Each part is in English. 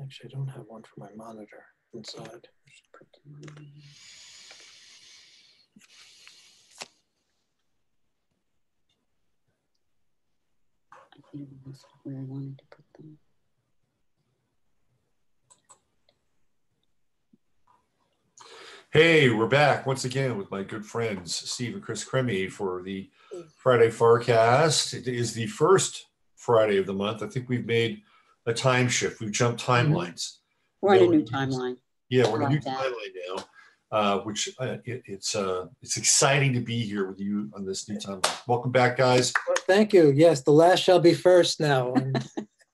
Actually, I don't have one for my monitor inside. Where I wanted to put them. Hey, we're back once again with my good friends Steve and Krys Crimi for the Friday FARcast. It is the first Friday of the month. I think we've made a time shift. We've jumped timelines. We're in a new timeline. Yeah, we're in a new timeline now, which it's exciting to be here with you on this new timeline. Welcome back, guys. Well, thank you. Yes, the last shall be first now.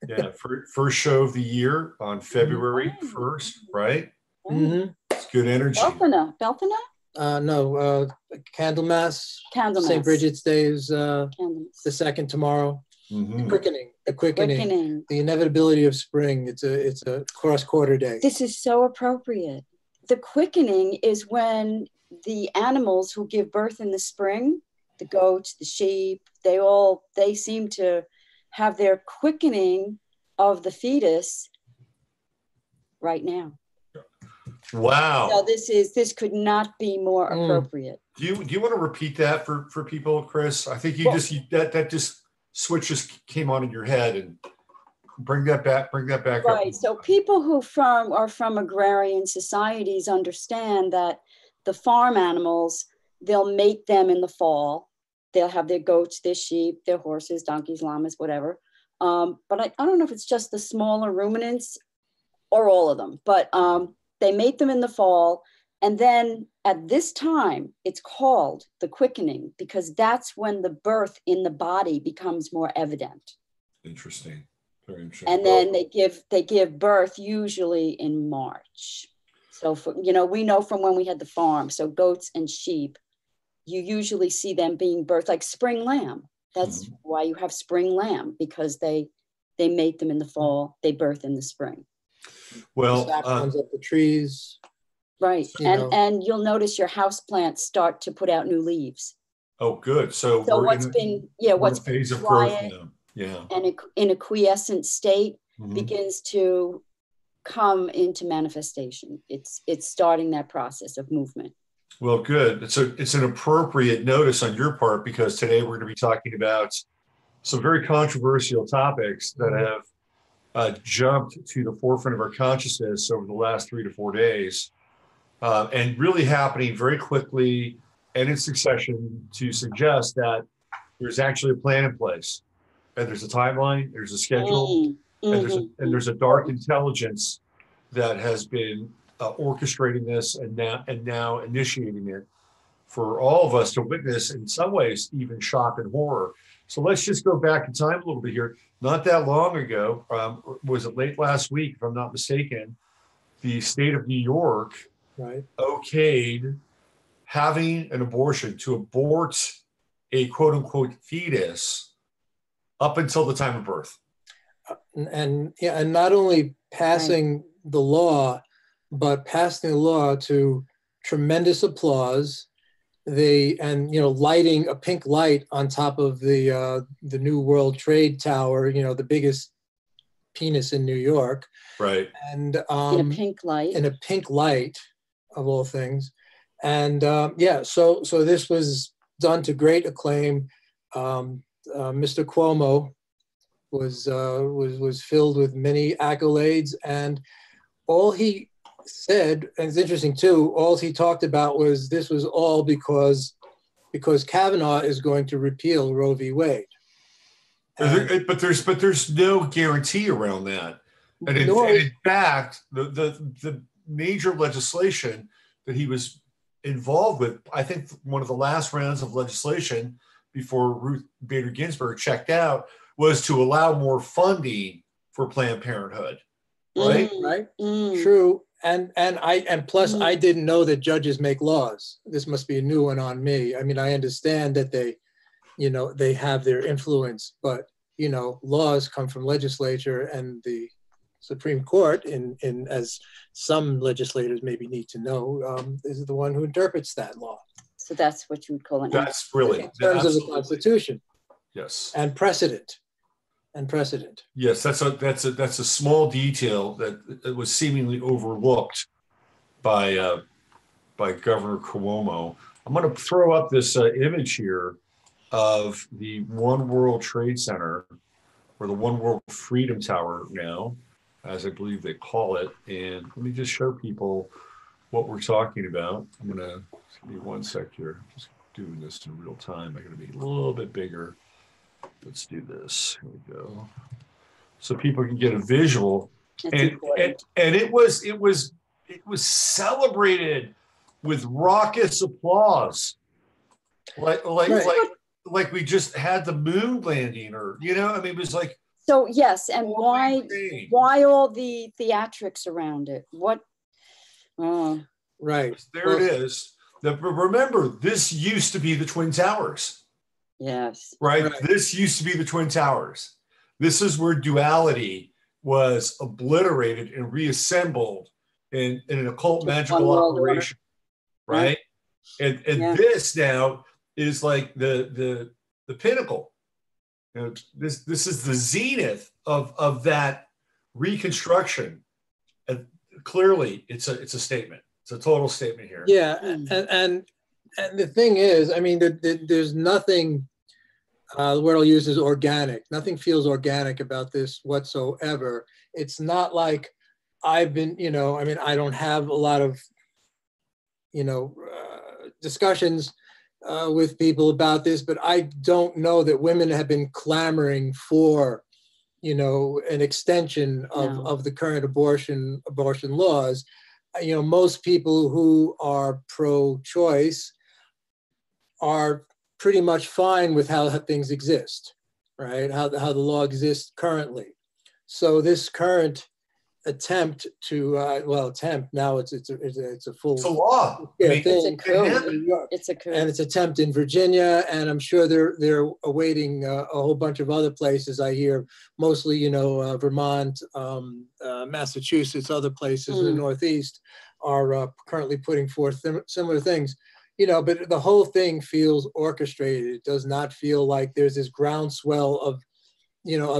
Yeah, first show of the year on February 1st, right? Mm-hmm. It's good energy. Belfina? No, Candlemas. Candlemas. St. Bridget's Day is the second tomorrow. Mm-hmm. The quickening, the inevitability of spring. It's a cross-quarter day. This is so appropriate. The quickening is when the animals who give birth in the spring, the goats, the sheep, they seem to have their quickening of the fetus right now. Wow. So this could not be more appropriate. Do you want to repeat that for people, Krys? I think that just switch just came on in your head, and bring that back right. up. So people who are from agrarian societies understand that the farm animals, they'll mate them in the fall. They'll have their goats, their sheep, their horses, donkeys, llamas, whatever. But I don't know if it's just the smaller ruminants or all of them, but they mate them in the fall. And then at this time, it's called the quickening because that's when the birth in the body becomes more evident. Interesting. Very interesting. And then they give birth usually in March. So we know from when we had the farm, so goats and sheep, you usually see them being birthed like spring lamb. That's why you have spring lamb, because they mate them in the fall, they birth in the spring. Well, the comes up the trees. Right. And you'll notice your house plants start to put out new leaves. Oh, good. So what's been phase of growth now. Yeah. And in a quiescent state begins to come into manifestation. It's starting that process of movement. Well, good. So it's an appropriate notice on your part, because today we're going to be talking about some very controversial topics that have jumped to the forefront of our consciousness over the last 3 to 4 days, and really happening very quickly and in succession to suggest that there's actually a plan in place, and there's a timeline, there's a schedule, and there's a dark intelligence that has been orchestrating this and now initiating it for all of us to witness, in some ways even shock and horror. So let's just go back in time a little bit here. Not that long ago, was it late last week, if I'm not mistaken, the state of New York okayed having an abortion, to abort a quote unquote fetus up until the time of birth. And not only passing the law, but passing the law to tremendous applause. Lighting a pink light on top of the New World Trade Tower, the biggest penis in New York. Right. And in a pink light. In a pink light, of all things. And so this was done to great acclaim. Mr. Cuomo was filled with many accolades, and all he said, and it's interesting too, all he talked about was this was all because Kavanaugh is going to repeal Roe v. Wade. But there's no guarantee around that. And in fact, the major legislation that he was involved with, I think one of the last rounds of legislation before Ruth Bader Ginsburg checked out, was to allow more funding for Planned Parenthood. Right? Right. True. And plus, I didn't know that judges make laws. This must be a new one on me. I mean, I understand that they have their influence, but laws come from legislature, and the Supreme Court, in as some legislators maybe need to know, is the one who interprets that law. So that's what you would call an. That's really in terms of the Constitution. Yes. And precedent. and precedent. Yes, that's a small detail that was seemingly overlooked by Governor Cuomo. I'm going to throw up this image here of the One World Trade Center, or the One World Freedom Tower now, as I believe they call it. And let me just show people what we're talking about. I'm going to give me one sec here. Just doing this in real time. I'm going to be a little bit bigger. Let's do this. Here we go. So people can get a visual. And it was celebrated with raucous applause. Like we just had the moon landing, or I mean, it was like. So yes, and why all the theatrics around it? What? Right. There it is. Remember, this used to be the Twin Towers. Yes. Right? This used to be the Twin Towers. This is where duality was obliterated and reassembled in an occult magical operation. Right? And this now is like the pinnacle. This is the zenith of that reconstruction. And clearly it's a statement. It's a total statement here. Yeah, and the thing is, I mean, there's nothing. The word I'll use is organic. Nothing feels organic about this whatsoever. It's not like I've been, I mean, I don't have a lot of, discussions with people about this, but I don't know that women have been clamoring for, an extension of the current abortion laws. Most people who are pro-choice are pretty much fine with how things exist, right? How the law exists currently. So this current attempt to now it's a full law. Yeah, it's a coup. It's a coup, and it's attempt in Virginia, and I'm sure they're awaiting a whole bunch of other places. I hear mostly Vermont, Massachusetts, other places in the Northeast are currently putting forth similar things. But the whole thing feels orchestrated. It does not feel like there's this groundswell of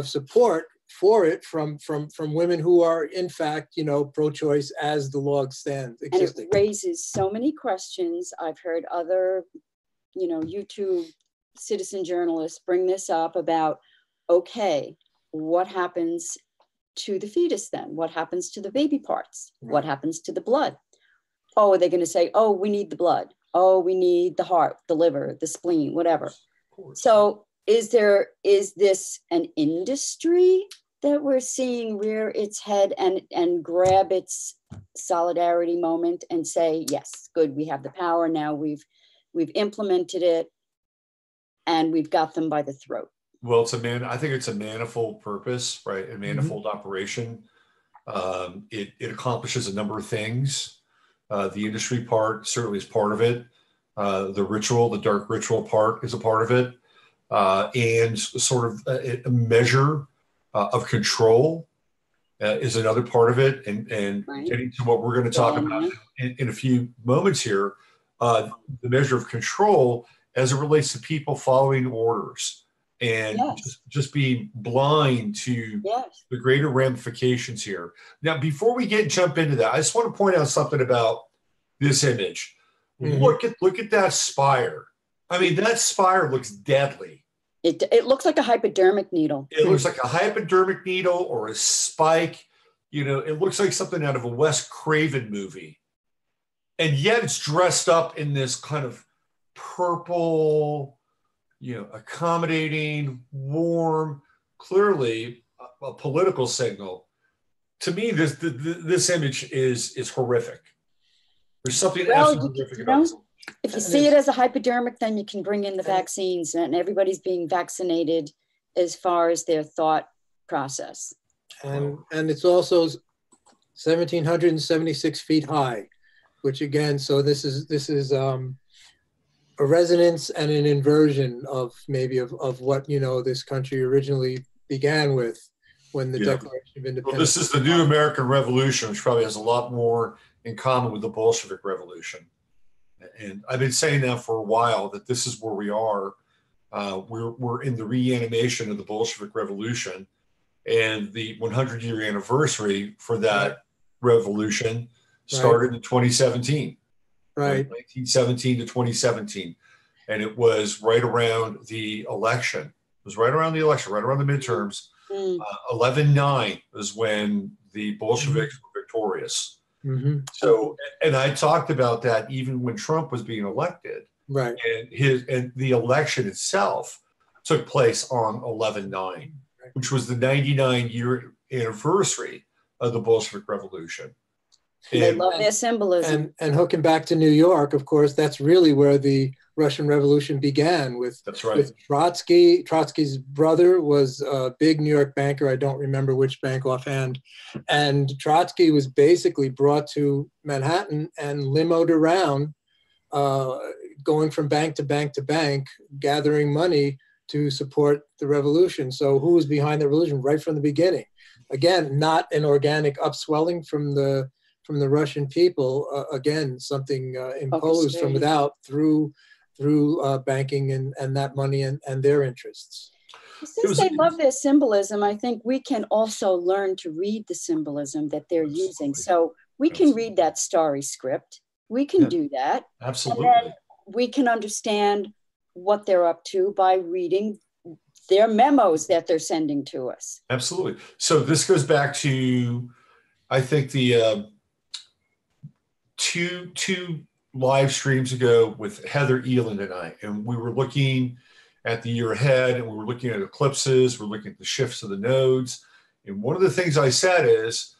support for it from women who are in fact pro-choice as the law stands existing. And it raises so many questions. I've heard other YouTube citizen journalists bring this up about, okay, what happens to the fetus then? What happens to the baby parts? What happens to the blood? Oh, are they going to say, oh, we need the blood? Oh, we need the heart, the liver, the spleen, whatever. So is this an industry that we're seeing rear its head and grab its solidarity moment and say, yes, good, we have the power now, we've implemented it, and we've got them by the throat? Well, I think it's a manifold purpose, right? A manifold operation. It accomplishes a number of things. The industry part certainly is part of it. The dark ritual part is a part of it. And sort of a measure of control is another part of it. And getting to what we're going to talk about in a few moments here, the measure of control as it relates to people following orders and just being blind to the greater ramifications here. Now, before we jump into that, I just want to point out something about this image. Look at that spire. I mean, that spire looks deadly. It looks like a hypodermic needle. It looks like a hypodermic needle or a spike. It looks like something out of a Wes Craven movie. And yet it's dressed up in this kind of purple, accommodating, warm, clearly a political signal. To me, this image is horrific. There's something absolutely horrific about this. If you see it as a hypodermic, then you can bring in the vaccines, and everybody's being vaccinated as far as their thought process. And it's also 1,776 feet high, which again, so this is a resonance and an inversion of what this country originally began with when the Declaration of Independence. Well, this is the new American Revolution, which probably has a lot more in common with the Bolshevik Revolution. And I've been saying that for a while, that this is where we are. we're in the reanimation of the Bolshevik Revolution, and the 100-year anniversary for that revolution started in 2017. Right. 1917 to 2017. And it was right around the election. It was right around the election, right around the midterms. 11-9 was when the Bolsheviks were victorious. So, and I talked about that even when Trump was being elected. Right. And the election itself took place on 11-9, which was the 99-year anniversary of the Bolshevik Revolution. They love their symbolism. And hooking back to New York, of course, that's really where the Russian Revolution began with, with Trotsky. Trotsky's brother was a big New York banker. I don't remember which bank offhand. And Trotsky was basically brought to Manhattan and limoed around, going from bank to bank to bank, gathering money to support the revolution. So who was behind the revolution right from the beginning? Again, not an organic upswelling from the Russian people. Again, something imposed from without through banking and that money and their interests. Since they love their symbolism, I think we can also learn to read the symbolism that they're using. So we can read that starry script. We can do that. Absolutely. And then we can understand what they're up to by reading their memos that they're sending to us. Absolutely. So this goes back to, I think, the two live streams ago with Heather Eland and I, and we were looking at the year ahead, and we were looking at eclipses, we're looking at the shifts of the nodes. And one of the things I said is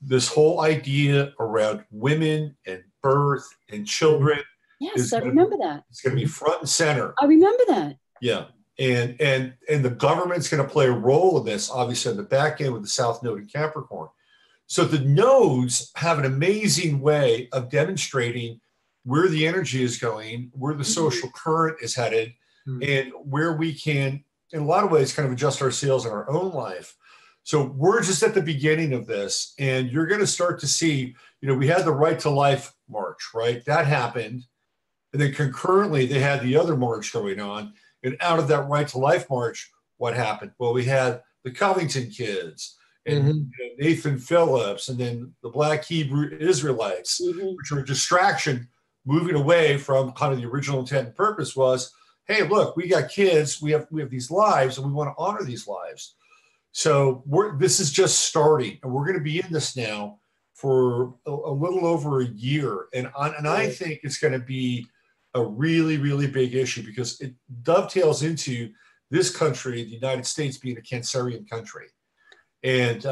this whole idea around women and birth and children. Yes, I remember that. It's going to be front and center. I remember that. Yeah. And the government's going to play a role in this, obviously, on the back end with the South Node and Capricorn. So the nodes have an amazing way of demonstrating where the energy is going, where the social current is headed, and where we can, in a lot of ways, kind of adjust our sails in our own life. So we're just at the beginning of this, and you're going to start to see, we had the Right to Life March, right? That happened. And then concurrently, they had the other march going on. And out of that Right to Life March, what happened? Well, we had the Covington kids and Nathan Phillips, and then the Black Hebrew Israelites, which were a distraction, moving away from kind of the original intent and purpose was, hey, look, we got kids, we have these lives, and we want to honor these lives. So this is just starting, and we're going to be in this now for a little over a year. And I think it's going to be a really, really big issue because it dovetails into this country, the United States, being a Cancerian country. And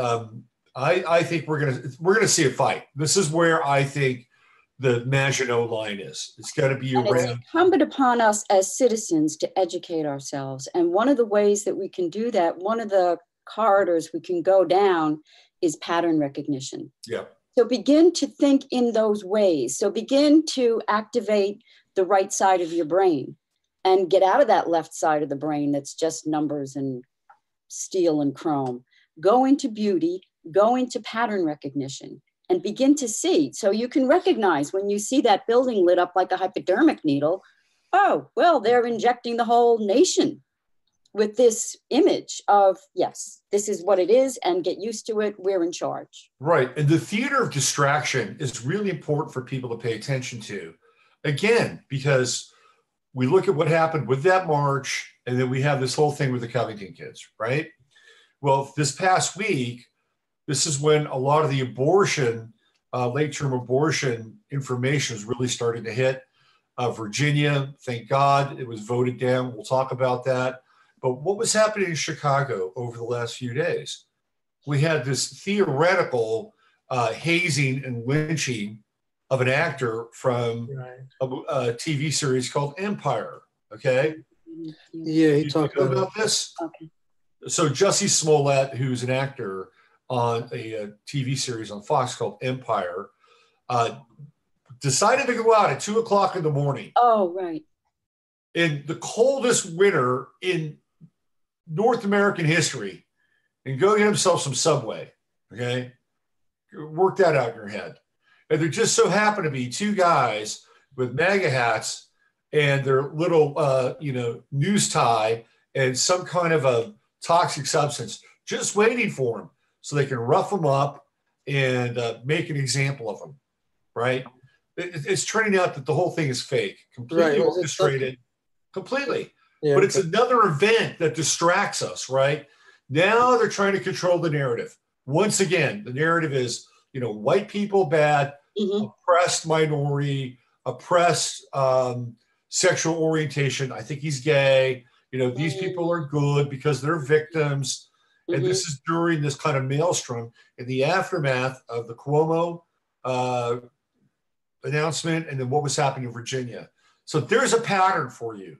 I think we're gonna see a fight. This is where I think the Maginot Line is. It's got to be around. It's incumbent upon us as citizens to educate ourselves. And one of the ways that we can do that, one of the corridors we can go down is pattern recognition. Yeah. So begin to think in those ways. So begin to activate the right side of your brain and get out of that left side of the brain that's just numbers and steel and chrome. Go into beauty, go into pattern recognition, and begin to see. So you can recognize when you see that building lit up like a hypodermic needle, oh, well, they're injecting the whole nation with this image of, yes, this is what it is, and get used to it, we're in charge. Right, and the theater of distraction is really important for people to pay attention to. Again, because we look at what happened with that march, and then we have this whole thing with the Covington kids, right? Well, this past week, this is when a lot of the abortion, late-term abortion information is really starting to hit. Virginia, thank God, it was voted down. We'll talk about that. But what was happening in Chicago over the last few days? We had this theoretical hazing and lynching of an actor from a TV series called Empire, okay? Yeah, he talked about this. Okay. So Jussie Smollett, who's an actor on a TV series on Fox called Empire, decided to go out at 2 o'clock in the morning. Oh, right. In the coldest winter in North American history and go get himself some Subway, okay? Work that out in your head. And there just so happened to be two guys with MAGA hats and their little, news tie and some kind of a toxic substance just waiting for them so they can rough them up and make an example of them, right? It's turning out that the whole thing is fake, completely orchestrated, completely. Yeah, but it's another event that distracts us, right? Now they're trying to control the narrative. Once again, the narrative is, white people bad, oppressed minority, oppressed sexual orientation. I think he's gay. These people are good because they're victims. And this is during this kind of maelstrom in the aftermath of the Cuomo announcement and then what was happening in Virginia. So there's a pattern for you.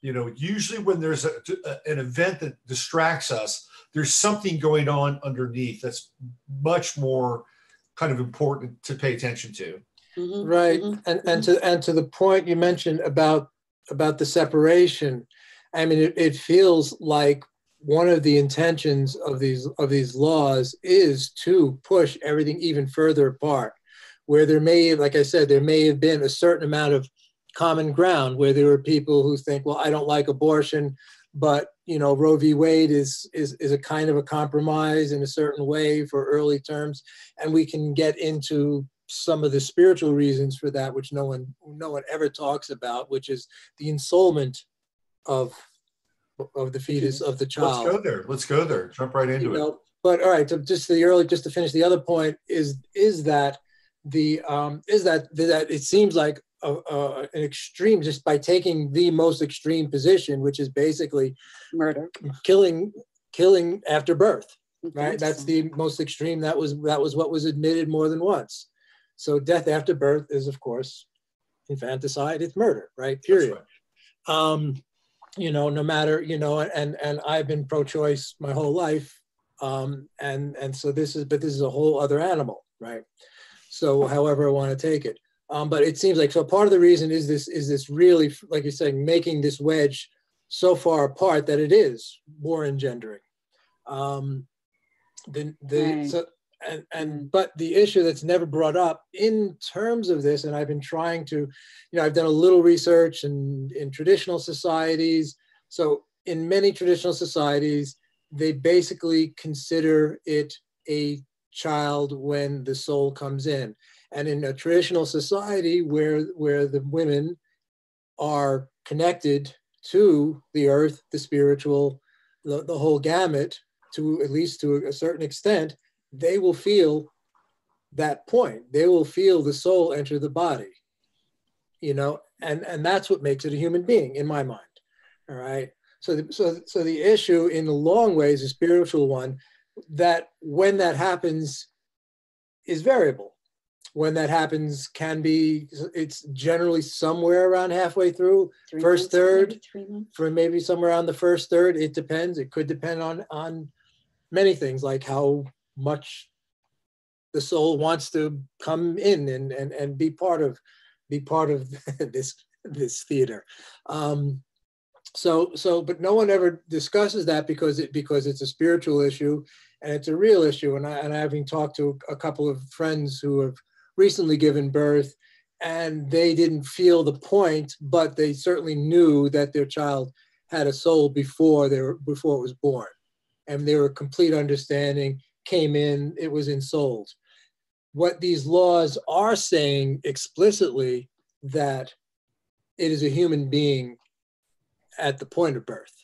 Usually when there's an event that distracts us, there's something going on underneath that's much more kind of important to pay attention to. Right. And to the point you mentioned about the separation, I mean, it feels like one of the intentions of these laws is to push everything even further apart, where there may, like I said, there may have been a certain amount of common ground where there were people who think, well, I don't like abortion, but Roe v. Wade is a kind of a compromise in a certain way for early terms, and we can get into some of the spiritual reasons for that, which no one ever talks about, which is the ensoulment of the fetus, of the child. Let's go there. Jump right into it. But all right, so just to finish the other point is that it seems like an extreme, just by taking the most extreme position, which is basically murder, killing after birth, right? That's the most extreme. That was what was admitted more than once. So death after birth is, of course, infanticide. It's murder, right? Period. Right. No matter, and I've been pro-choice my whole life, and so this is a whole other animal, right? So however I want to take it. But it seems like, so part of the reason is this really, like you're saying, making this wedge so far apart that it is war engendering. But the issue that's never brought up in terms of this, and I've been trying to, I've done a little research in traditional societies. So in many traditional societies, they basically consider it a child when the soul comes in. And in a traditional society where the women are connected to the earth, the spiritual, the whole gamut, to at least to a certain extent, they will feel that point. They will feel the soul enter the body, and that's what makes it a human being in my mind. All right. So the issue in the long way is a spiritual one, that when that happens is variable. When that happens it's generally somewhere around halfway through, first third, for maybe somewhere around the first third. It depends. It could depend on many things, like how much the soul wants to come in and be part of this theater. But no one ever discusses that because it's a spiritual issue and it's a real issue. And having talked to a couple of friends who have recently given birth, and they didn't feel the point, but they certainly knew that their child had a soul before it was born, and their complete understanding came in, it was ensouled. What these laws are saying explicitly, that it is a human being at the point of birth.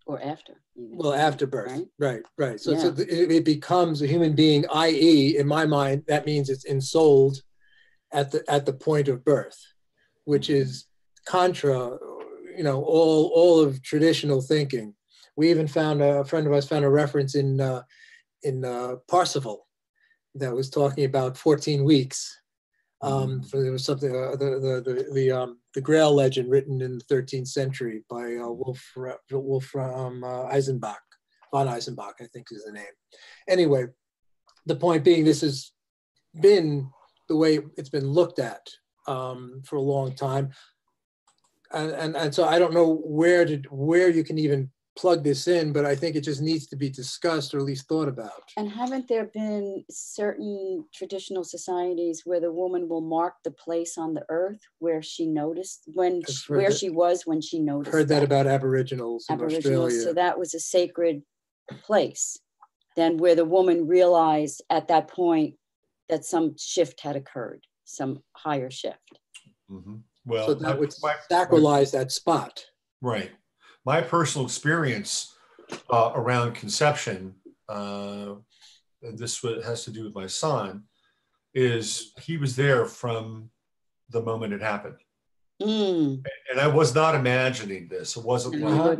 Or after. Well, after birth, right. So, yeah. It becomes a human being, i.e., in my mind, that means it's ensouled at the point of birth, which is contra, all of traditional thinking. We even found, a friend of ours found a reference in Parsifal that was talking about 14 weeks. So there was something, the Grail legend written in the 13th century by Wolfram Eisenbach, von Eisenbach, I think is the name. Anyway, the point being, this has been the way it's been looked at for a long time. And so I don't know where you can even plug this in, but I think it just needs to be discussed or at least thought about. And haven't there been certain traditional societies where the woman will mark the place on the earth where she noticed she was when she noticed? Heard that about Aboriginals in Australia. So that was a sacred place. Then where the woman realized at that point that some shift had occurred, some higher shift. Mm-hmm. Well, so that would sacralize that spot. Right. My personal experience around conception, and this has to do with my son, is he was there from the moment it happened. And I was not imagining this. It wasn't like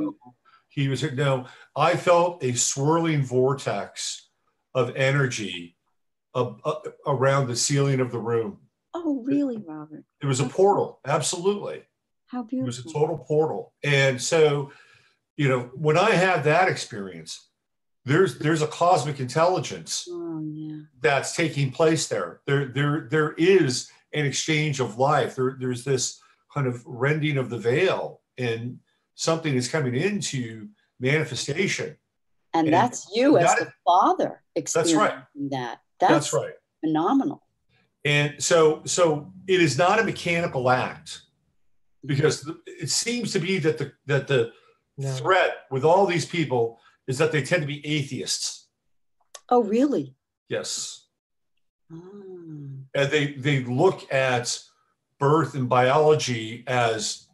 he was, no, I felt a swirling vortex of energy around the ceiling of the room. Oh, really, Robert? It was a portal. Absolutely. How beautiful. It was a total portal. And so, you know, when I had that experience, there's a cosmic intelligence that's taking place there. There is an exchange of life. There's this kind of rending of the veil, and something is coming into manifestation. And that's you as the father experiencing that. That's right. Phenomenal. And so it is not a mechanical act, because it seems to be that the threat with all these people is that they tend to be atheists. Oh, really? Yes. And they look at birth and biology as,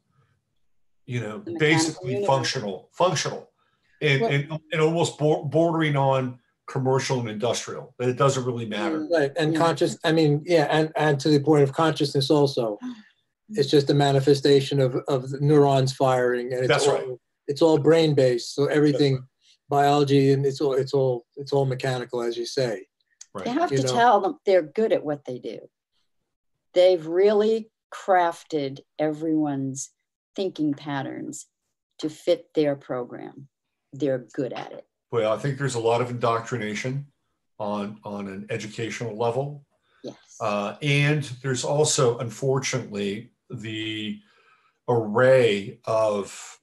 you know, basically functional, and almost bordering on commercial and industrial, that it doesn't really matter. Right. And conscious, I mean, and to the point of consciousness also. It's just a manifestation of the neurons firing, and it's all brain based. So everything, biology, and it's all mechanical, as you say. Right. You have to tell them they're good at what they do. They've really crafted everyone's thinking patterns to fit their program. They're good at it. Well, I think there's a lot of indoctrination on an educational level. Yes. And there's also, unfortunately, the array of,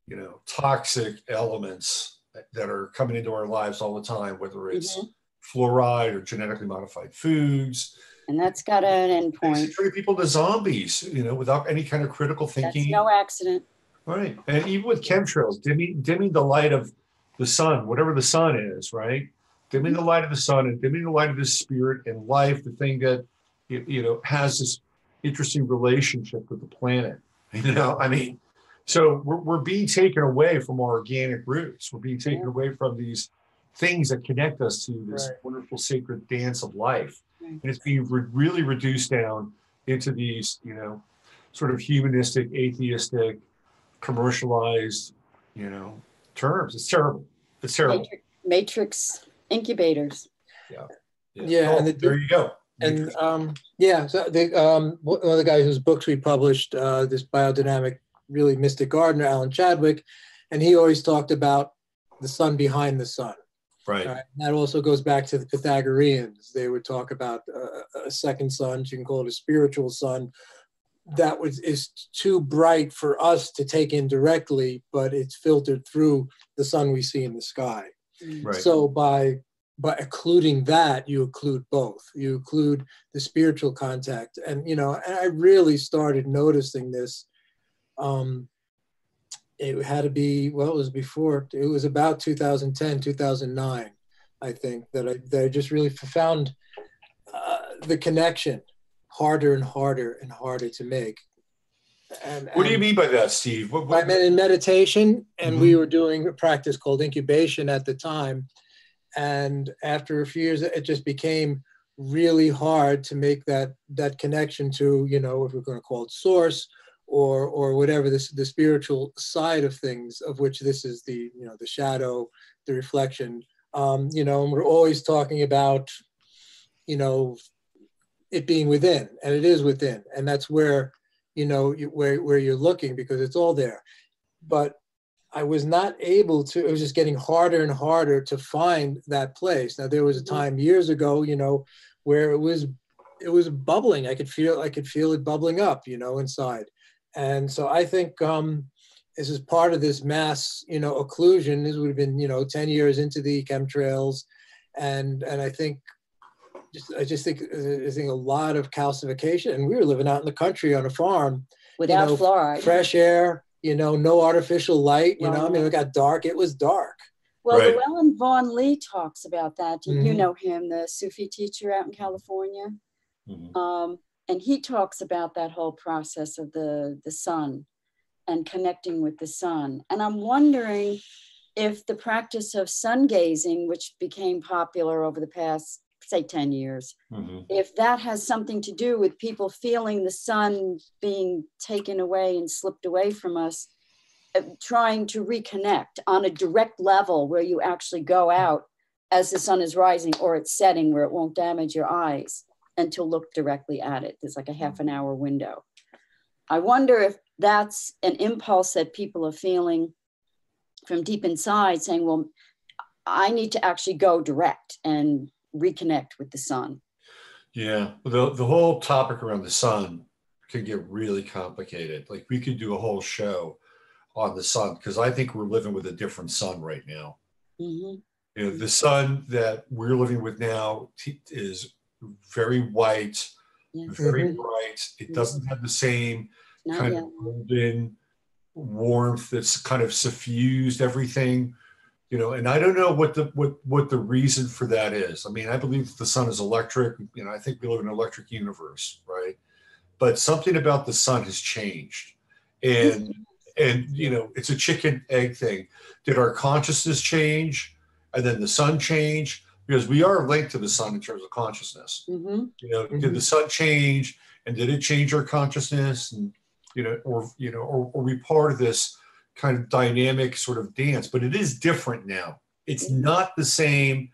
you know, toxic elements that are coming into our lives all the time, whether it's fluoride or genetically modified foods. And that's got an end point. Turning people to zombies, you know, without any kind of critical thinking. That's no accident. Right. And even with chemtrails, dimming the light of the sun, whatever the sun is, right? Dimming the light of the sun and dimming the light of the spirit and life, the thing that, you know, has this interesting relationship with the planet. You know, I mean, so we're being taken away from our organic roots. We're being taken away from these things that connect us to this wonderful sacred dance of life. And it's being really reduced down into these, you know, sort of humanistic, atheistic, commercialized, you know, terms. It's terrible. It's terrible. Matrix incubators. Yeah. And there you go. And so one of the guys whose books we published, this biodynamic, really mystic gardener, Alan Chadwick, and he always talked about the sun behind the sun. Right. That also goes back to the Pythagoreans. They would talk about a second sun, you can call it a spiritual sun, that is too bright for us to take in directly, but it's filtered through the sun we see in the sky. Right. So by occluding that, you occlude both. You occlude the spiritual contact. And, you know, and I really started noticing this. It had to be, well, it was before, it was about 2010, 2009, I think, that I just really found the connection harder and harder and harder to make. What do you mean by that, Steve? I meant in meditation, and we were doing a practice called incubation at the time. And after a few years, it just became really hard to make that connection to, you know, if we're going to call it source or whatever, the spiritual side of things, of which this is the, you know, the shadow, the reflection, you know, and we're always talking about, you know, it being within, and it is within. And that's where, you know, where you're looking, because it's all there. But I was not able to, it was just getting harder and harder to find that place. Now, there was a time years ago, you know, where it was bubbling. I could feel it bubbling up, you know, inside. And so I think this is part of this mass, occlusion. This would have been, 10 years into the chemtrails. And I think, I think a lot of calcification. And we were living out in the country on a farm. Without fluoride. Fresh air, no artificial light, it got dark. It was dark. Well, Right. Llewellyn Vaughan Lee talks about that. Mm-hmm. You know him, the Sufi teacher out in California. Mhm. And he talks about that whole process of the sun and connecting with the sun. And I'm wondering if the practice of sun gazing, which became popular over the past, say, 10 years, if that has something to do with people feeling the sun being taken away and slipped away from us, trying to reconnect on a direct level where you actually go out as the sun is rising or it's setting, where it won't damage your eyes, and to look directly at it. There's like a half an hour window. I wonder if that's an impulse that people are feeling from deep inside, saying, well, I need to actually go direct and reconnect with the sun. Yeah, the whole topic around the sun can get really complicated. Like, we could do a whole show on the sun, because I think we're living with a different sun right now. Mm-hmm. The sun that we're living with now is very white, very bright. It doesn't have the same kind of golden warmth that's kind of suffused everything, and I don't know what the reason for that is. I mean, I believe that the sun is electric. I think we live in an electric universe, right? But something about the sun has changed, and it's a chicken egg thing. Did our consciousness change, and then the sun change? Because we are linked to the sun in terms of consciousness. Did the sun change, and did it change our consciousness? And or we part of this kind of dynamic sort of dance? But it is different now. It's not the same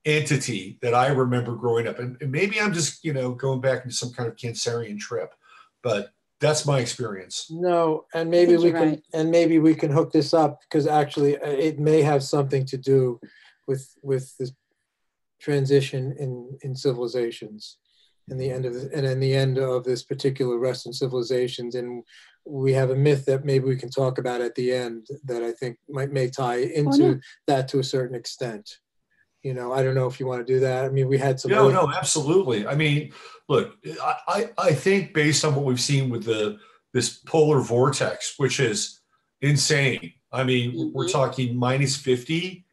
entity that I remember growing up. And maybe I'm just going back into some kind of Cancerian trip, but that's my experience. No, and maybe we can hook this up, because actually it may have something to do with this transition in civilizations, and the end of this particular Western civilizations. And we have a myth that maybe we can talk about at the end that I think may tie into that to a certain extent. I don't know if you want to do that. I mean, we had some. No, absolutely. I mean, look, I think based on what we've seen with this polar vortex, which is insane. I mean, we're talking minus 50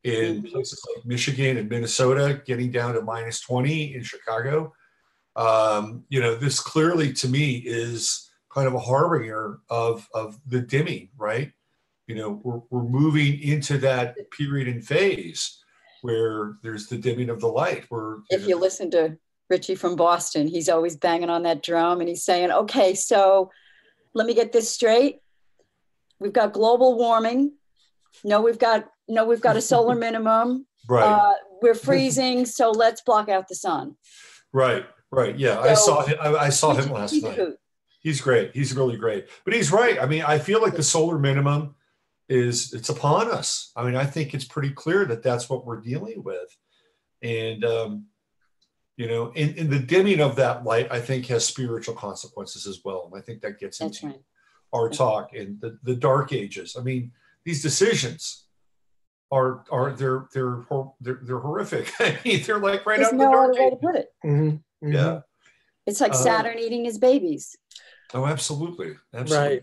in places like Michigan and Minnesota, getting down to minus 20 in Chicago. This clearly, to me, is kind of a harbinger of the dimming, right? We're moving into that period and phase where there's the dimming of the light. If you listen to Richie from Boston, he's always banging on that drum, and he's saying, okay, so let me get this straight. We've got global warming. No, we've got a solar minimum. Right. We're freezing, so let's block out the sun. Right. Yeah, so, I saw him last night. He's great. He's really great. But he's right. I mean, I feel like the solar minimum it's upon us. I mean, I think it's pretty clear that that's what we're dealing with. And, in the dimming of that light, I think has spiritual consequences as well. And I think that gets into our talk and the dark ages. I mean, these decisions they're horrific. I mean, they're like right out in the dark ages. There's no other way to put it. Mm-hmm. Yeah. It's like Saturn eating his babies. Oh, absolutely. Right.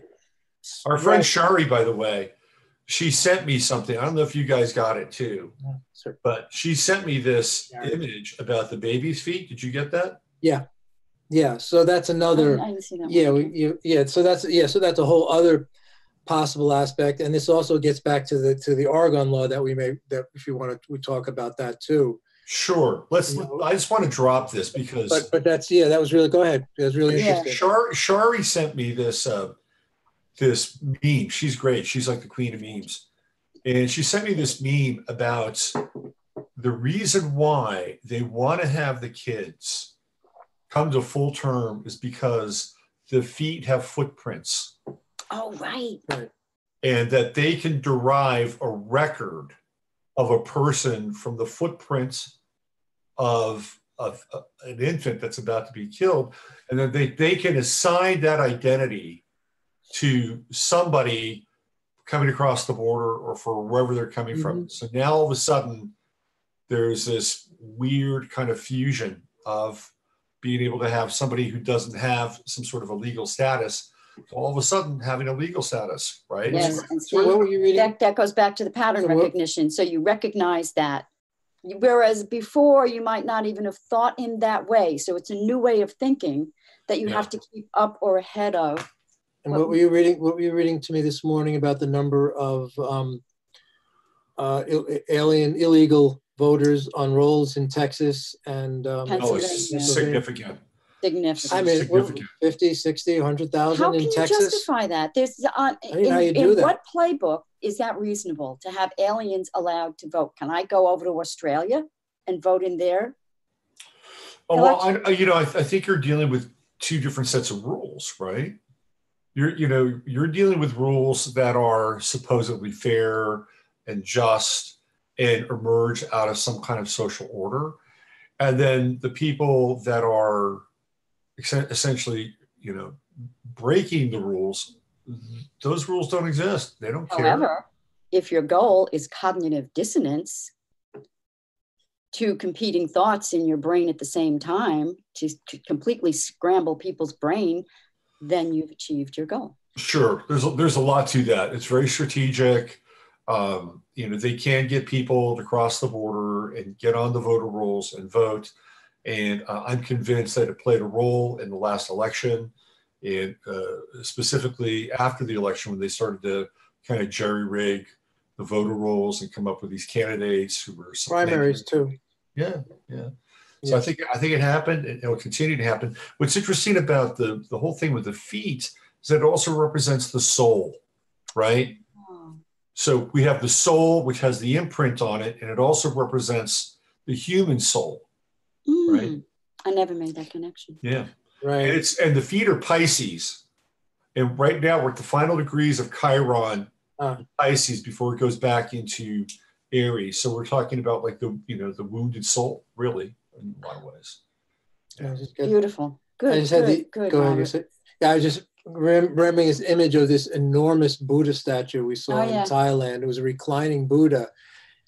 Our friend Shari, by the way, she sent me something. I don't know if you guys got it too, but she sent me this image about the baby's feet. Did you get that? Yeah. So that's another. I didn't see that. So that's a whole other possible aspect, and this also gets back to the Oregon law that if you want to, we talk about that too. Sure. I just want to drop this because. But that's that was really. Go ahead. It was really interesting. Shari sent me this meme. She's great. She's like the queen of memes, and she sent me this meme about the reason why they want to have the kids come to full term is because the feet have footprints. Oh, right. And that they can derive a record of a person from the footprints of an infant that's about to be killed. And then they can assign that identity to somebody coming across the border or for wherever they're coming from. So now all of a sudden, there's this weird kind of fusion of being able to have somebody who doesn't have some sort of a legal status, all of a sudden having a legal status, right? Yes, and see, So what were you reading? that goes back to the pattern recognition. So you recognize that. Whereas before, you might not even have thought in that way. So it's a new way of thinking that you have to keep up or ahead of. And what were you reading? What were you reading to me this morning about the number of illegal voters on rolls in Texas and Oh, it's significant. Significant. I mean, Significant. 50, 60, 100,000 How can in you Texas? justify that? There's in what playbook is that reasonable to have aliens allowed to vote? Can I go over to Australia and vote in there? Oh, well, I think you're dealing with two different sets of rules, right? You're dealing with rules that are supposedly fair and just and emerge out of some kind of social order. And then the people that are essentially, breaking the rules, those rules don't exist. They don't care. However, if your goal is cognitive dissonance, two competing thoughts in your brain at the same time to completely scramble people's brain, then you've achieved your goal. Sure. There's a lot to that. It's very strategic. They can get people to cross the border and get on the voter rolls and vote. And I'm convinced that it played a role in the last election, and specifically after the election when they started to kind of jerry rig the voter rolls and come up with these candidates who were primaries too. Yeah. So I think it happened, and it will continue to happen. What's interesting about the whole thing with the feet is that it also represents the soul, right? Oh. So we have the soul, which has the imprint on it, and it also represents the human soul, right? I never made that connection. Yeah, right. And the feet are Pisces, and right now we're at the final degrees of Chiron, Pisces, before it goes back into Aries. So we're talking about like the wounded soul, really. In a lot of ways. Yeah. Beautiful. Good. I just had I was just remembering this image of this enormous Buddha statue we saw in Thailand. It was a reclining Buddha,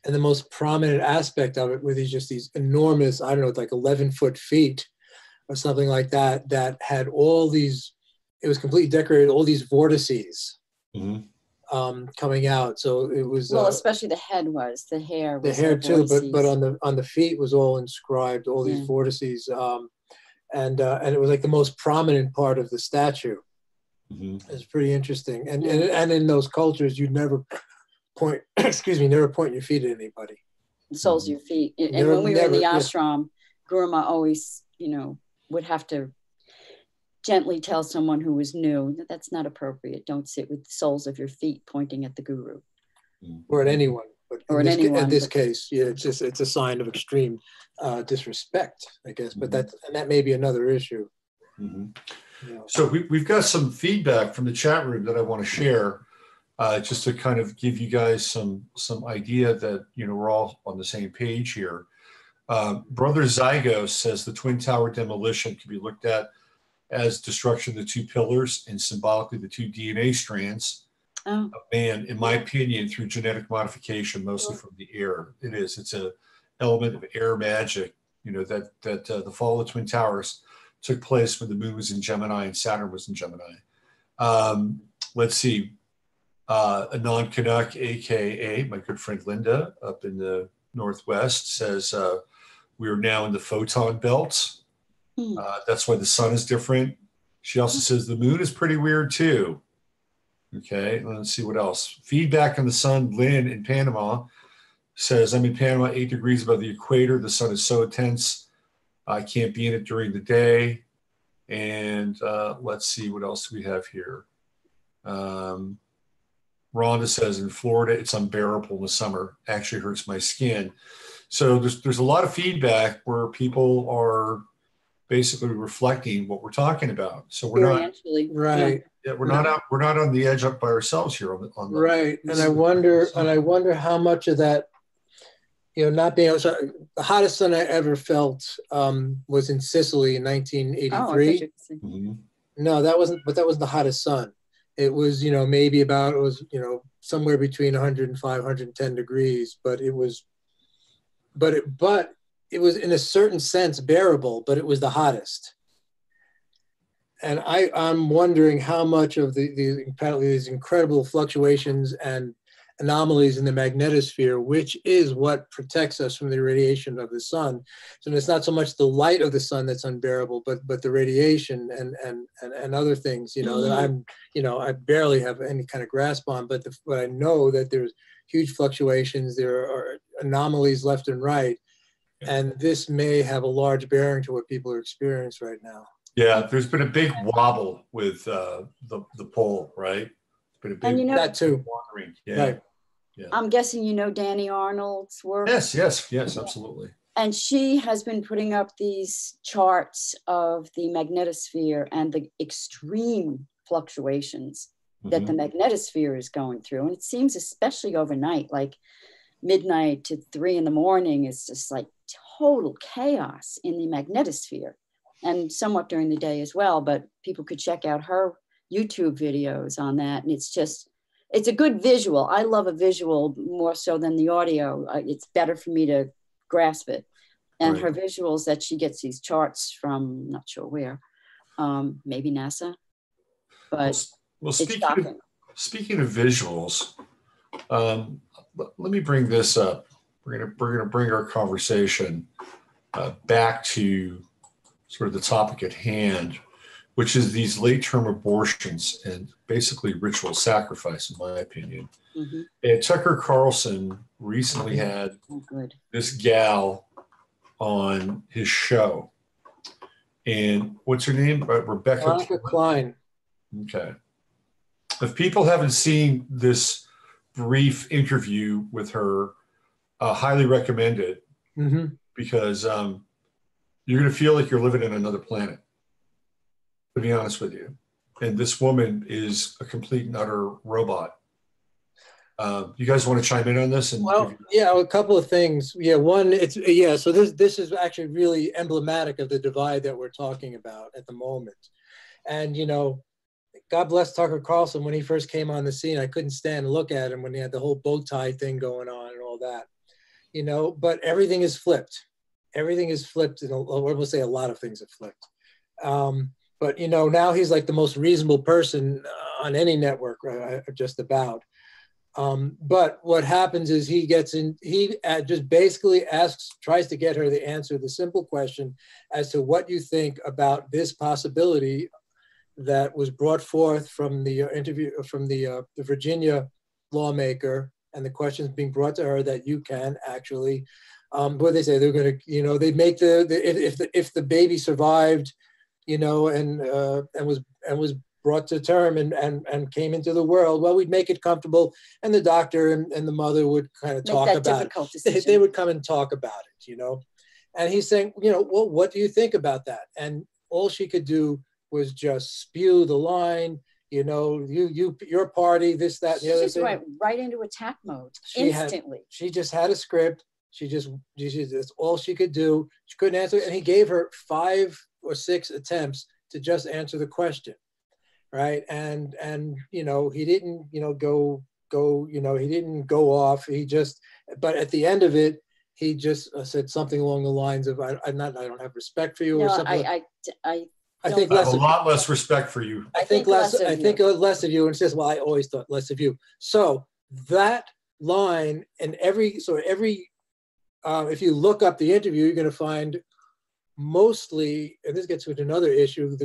and the most prominent aspect of it were these enormous, I don't know, like 11-foot feet or something like that, that had all these, it was completely decorated, all these vortices. Coming out, so it was especially the hair was the hair too, but on the feet was all inscribed, all these vortices, and it was like the most prominent part of the statue. It's pretty interesting, and in those cultures you'd never point never point your feet at anybody. The soles of your feet, and when we were in the ashram, Guruma always would have to gently tell someone who was new that that's not appropriate. Don't sit with the soles of your feet pointing at the guru. Or at anyone. But in this case, it's a sign of extreme disrespect, I guess. But that may be another issue. So we've got some feedback from the chat room that I want to share, just to kind of give you guys some idea that we're all on the same page here. Brother Zygos says the Twin Tower demolition can be looked at as destruction of the two pillars and symbolically the two DNA strands of man, in my opinion, through genetic modification, mostly from the air. It's a element of air magic, that the fall of the Twin Towers took place when the moon was in Gemini and Saturn was in Gemini. Let's see, Anon Canuck, AKA my good friend Linda up in the Northwest, says we are now in the photon belt. That's why the sun is different. She also says the moon is pretty weird too. Okay, let's see what else. Feedback on the sun. Lynn in Panama says, I'm in Panama, 8 degrees above the equator. The sun is so intense, I can't be in it during the day. And let's see what else we have here. Rhonda says, in Florida, it's unbearable in the summer. Actually hurts my skin. So there's a lot of feedback where people are basically reflecting what we're talking about. So we're not right. Yeah, we're not on the edge up by ourselves here on the right. And I wonder how much of that, not being the hottest sun I ever felt was in Sicily in 1983. No, that wasn't the hottest sun. It was, maybe about, somewhere between 105, 110 degrees, but it was in a certain sense bearable, but it was the hottest. And I'm wondering how much of apparently these incredible fluctuations and anomalies in the magnetosphere, which is what protects us from the radiation of the sun. So it's not so much the light of the sun that's unbearable, but the radiation and other things, that I barely have any kind of grasp on. But I know that there's huge fluctuations, there are anomalies left and right, and this may have a large bearing to what people are experiencing right now. Yeah, there's been a big wobble with the pole, right? It's been a big that too. wandering. Yeah. Right. Yeah. I'm guessing Danny Arnold's work. Yes, absolutely. And she has been putting up these charts of the magnetosphere and the extreme fluctuations that the magnetosphere is going through. And it seems, especially overnight, like midnight to 3 a.m, is just like total chaos in the magnetosphere, and somewhat during the day as well. But people could check out her YouTube videos on that. And it's a good visual. I love a visual more so than the audio. It's better for me to grasp it. And her visuals, that she gets these charts from, not sure where, maybe NASA. But well, speaking of visuals, let me bring this up. We're gonna bring our conversation back to sort of the topic at hand, which is these late-term abortions and basically ritual sacrifice, in my opinion. And Tucker Carlson recently had this gal on his show. And what's her name? Rebecca Klein. Okay. If people haven't seen this brief interview with her, highly recommend it, because you're going to feel like you're living in another planet, to be honest with you. And this woman is a complete and utter robot. You guys want to chime in on this? A couple of things. Yeah, one, so this is actually really emblematic of the divide that we're talking about at the moment. And, God bless Tucker Carlson. When he first came on the scene, I couldn't stand to look at him when he had the whole bow tie thing going on and all that, but everything is flipped. Everything is flipped. And we'll say a lot of things are flipped. But, now he's like the most reasonable person on any network, just about. But what happens is he just basically tries to get her to answer the simple question as to what you think about this possibility that was brought forth from the interview from the Virginia lawmaker, and the questions being brought to her that you can actually, what they say, they're going to, they make if the baby survived, and was brought to term and came into the world, well, we'd make it comfortable, and the doctor and the mother would kind of talk about it. They would come and talk about it, And he's saying, well, what do you think about that? And all she could do was just spew the line, your party, this, that, and the other thing. She just went right into attack mode instantly. She just had a script. That's all she could do. She couldn't answer it. And he gave her 5 or 6 attempts to just answer the question. Right. And he didn't, he didn't go off. But at the end of it, he just said something along the lines of, I don't have respect for you, or something. I think I have a lot less respect for you. I think less of you. And says, well, I always thought less of you. So that line, and every, if you look up the interview, you're going to find mostly, and this gets to another issue, the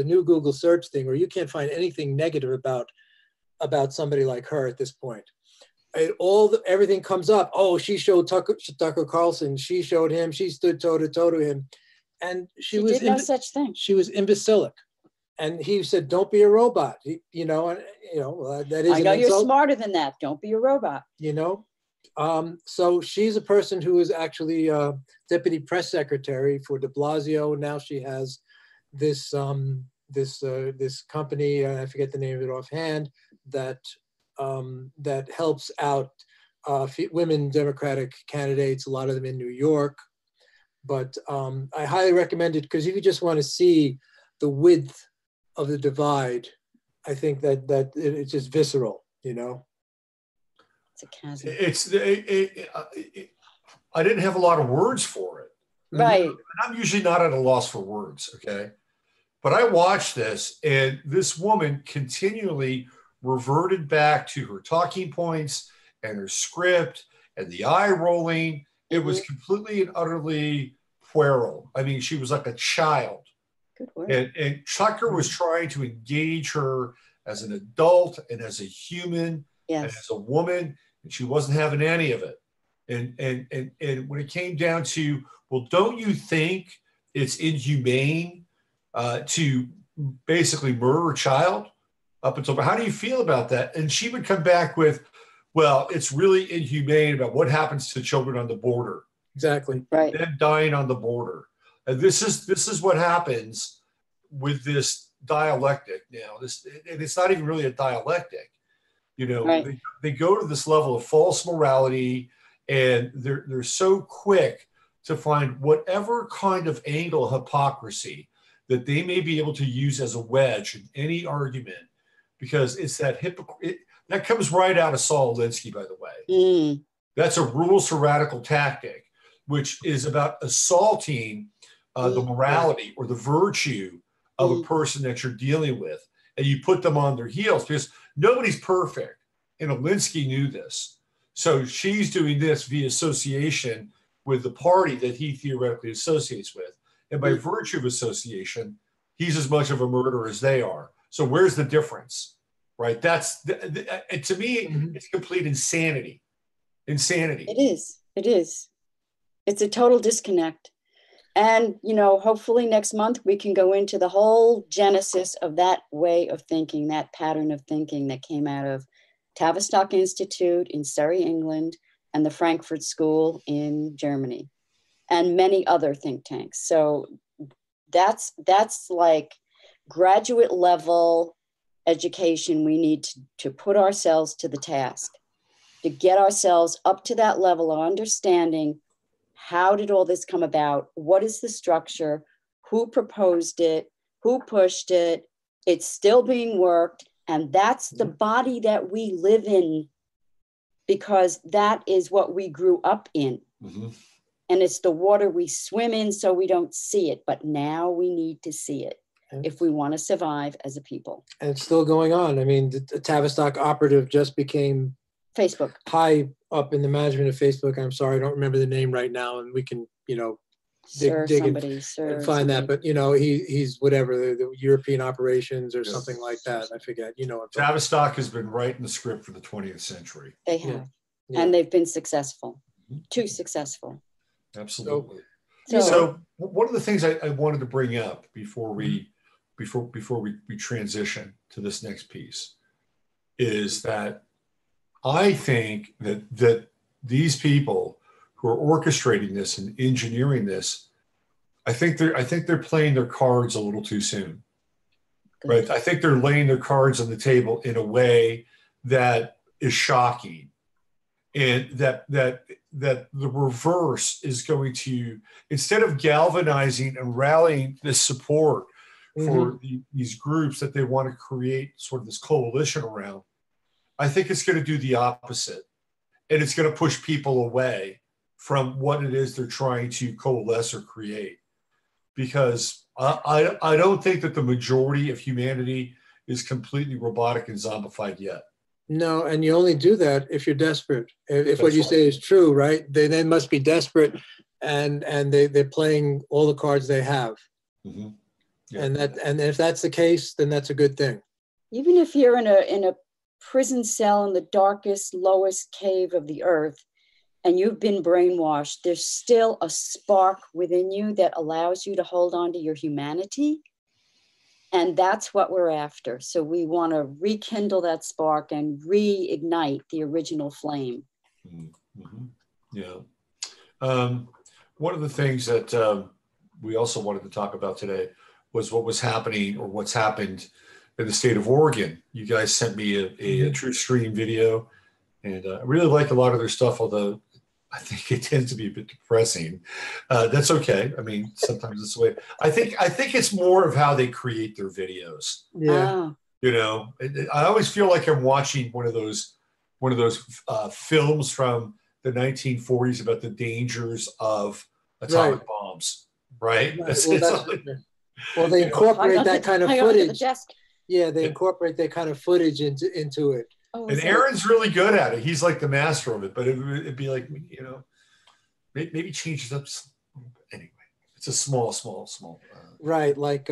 new Google search thing, where you can't find anything negative about somebody like her at this point. Everything comes up. Oh, she showed Tucker Carlson. She showed him. She stood toe to toe to him, and she did no such thing. She was imbecilic, and he said, "Don't be a robot." That is. I know you're smarter than that. Don't be a robot. So she's a person who is actually deputy press secretary for de Blasio. Now she has this this company, I forget the name of it offhand, that helps out women Democratic candidates, a lot of them in New York. But I highly recommend it, because if you just want to see the width of the divide, I think that it's just visceral, you know. It's a chasm. I didn't have a lot of words for it. Right. And I'm usually not at a loss for words, okay? But I watched this, and this woman continually reverted back to her talking points and her script and the eye rolling. It was completely and utterly puerile. I mean, she was like a child. Good word. And Tucker was trying to engage her as an adult and as a human and as a woman, and she wasn't having any of it. And when it came down to, well, don't you think it's inhumane to basically murder a child up until, how do you feel about that? And she would come back with, well, it's really inhumane about what happens to children on the border. Exactly. Right. Them dying on the border. And this is what happens with this dialectic now. And it's not even really a dialectic. You know, right. they go to this level of false morality, and they're so quick to find whatever kind of angle of hypocrisy that they may be able to use as a wedge in any argument, because it's that hypocrite that comes right out of Saul Alinsky, by the way. That's a rules to radical tactic, which is about assaulting the morality or the virtue of a person that you're dealing with, and you put them on their heels, because nobody's perfect. And Alinsky knew this. So she's doing this via association with the party that he theoretically associates with. And by virtue of association, he's as much of a murderer as they are. So where's the difference, right? That's, to me, it's complete insanity. Insanity. It is. It is. It's a total disconnect. And, you know, hopefully next month we can go into the whole genesis of that way of thinking, that pattern of thinking that came out of Tavistock Institute in Surrey, England, and the Frankfurt School in Germany, and many other think tanks. So that's like graduate level education we need to put ourselves to the task, to get ourselves up to that level of understanding. How did all this come about? What is the structure? Who proposed it? Who pushed it? It's still being worked. And that's the body that we live in, because that is what we grew up in. And it's the water we swim in, so we don't see it. But now we need to see it if we want to survive as a people. And it's still going on. I mean, the Tavistock operative just became Facebook. High up in the management of Facebook. I'm sorry, I don't remember the name right now, and we can, you know, dig and find that. But you know, he's whatever the European operations or something like that. I forget. You know, Tavistock has been writing the script for the 20th century. They have, and they've been successful, too successful. Absolutely. So one of the things I wanted to bring up before we transition to this next piece is that I think that these people who are orchestrating this and engineering this, I think they're playing their cards a little too soon. Right? I think they're laying their cards on the table in a way that is shocking, and that the reverse is going to, instead of galvanizing and rallying this support for these groups that they want to create sort of this coalition around, I think it's going to do the opposite, and it's going to push people away from what it is they're trying to coalesce or create. Because I don't think that the majority of humanity is completely robotic and zombified yet. No, and you only do that if you're desperate. If what you say is true, right? They then must be desperate, and they're playing all the cards they have. And if that's the case, then that's a good thing. Even if you're in a prison cell in the darkest, lowest cave of the earth, and you've been brainwashed, there's still a spark within you that allows you to hold on to your humanity. And that's what we're after. So we want to rekindle that spark and reignite the original flame. Yeah. One of the things that we also wanted to talk about today was what was happening, or what's happened in the state of Oregon. You guys sent me a True Stream video, and I really like a lot of their stuff, although I think it tends to be a bit depressing. That's okay. I mean, sometimes it's the way. I think it's more of how they create their videos. Yeah. You know, I always feel like I'm watching one of those films from the 1940s about the dangers of atomic bombs, right? Well, they incorporate that kind of footage. Yeah, they Yeah. incorporate that kind of footage into it. Oh, and Aaron's really good at it. He's like the master of it, but it'd be like, you know, maybe change it up. Anyway, it's a small. Right, like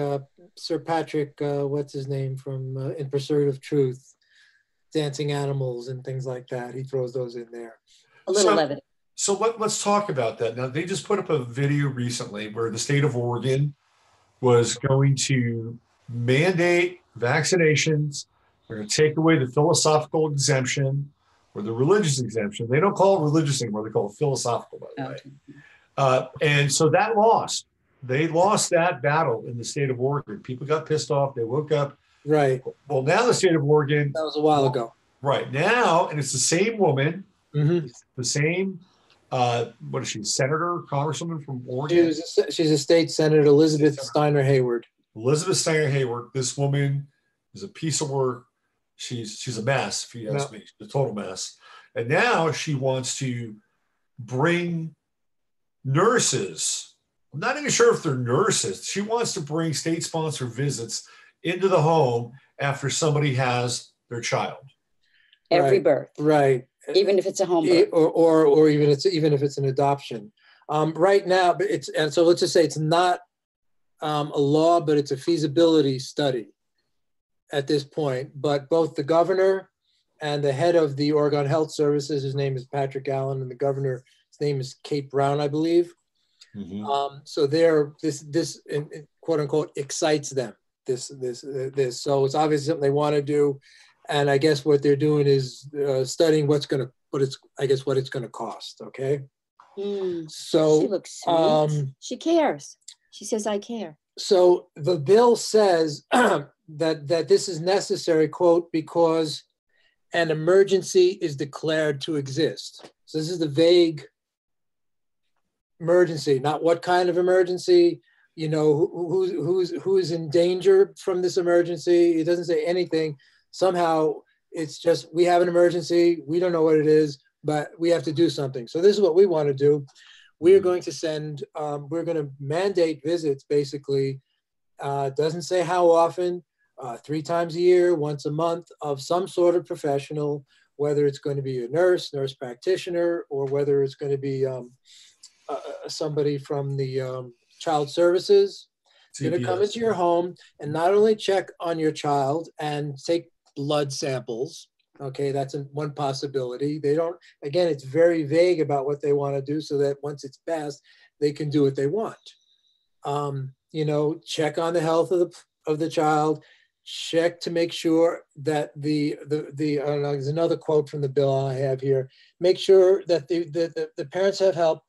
Sir Patrick, what's his name from In Pursuit of Truth, dancing animals and things like that. He throws those in there. A little levity. So let's talk about that. Now, they just put up a video recently where the state of Oregon was going to mandate vaccinations. They're going to take away the philosophical exemption or the religious exemption. They don't call it religious anymore. They call it philosophical, by the way. And so that lost. They lost that battle in the state of Oregon. People got pissed off. They woke up. Right. Well, now the state of Oregon. That was a while ago. Right. Now, and it's the same woman, mm-hmm. the same, what is she, senator, congresswoman from Oregon? She's a state senator, Elizabeth Steiner Hayward. Elizabeth Steiner Hayward. This woman is a piece of work. She's a mess, if you ask me. She's a total mess. And now she wants to bring nurses. I'm not even sure if they're nurses. She wants to bring state-sponsored visits into the home after somebody has their child. Every birth. Right. Even if it's a home birth. Or even if it's an adoption. Right now, but so let's just say it's not a law, but it's a feasibility study at this point. But both the governor and the head of the Oregon Health Services, his name is Patrick Allen, and the governor's name is Kate Brown, I believe. Mm-hmm. So this quote unquote excites them. This. So it's obviously something they want to do, and I guess what they're doing is studying what it's going to cost. Okay. So she looks sweet. She cares. She says, "I care." So the bill says that this is necessary, quote, because an emergency is declared to exist. So this is the vague emergency, not what kind of emergency, you know, who's in danger from this emergency. It doesn't say anything. Somehow it's just, we have an emergency. We don't know what it is, but we have to do something. So this is what we want to do. We're going to mandate visits, basically. Doesn't say how often, 3 times a year, once a month, of some sort of professional, whether it's going to be a nurse practitioner, or whether it's going to be somebody from the child services. Going to come into your home and not only check on your child and take blood samples. Okay, that's one possibility. They don't, again, it's very vague about what they want to do, so that once it's passed, they can do what they want. You know, check on the health of the child, check to make sure that there's another quote from the bill I have here. Make sure that the parents have help,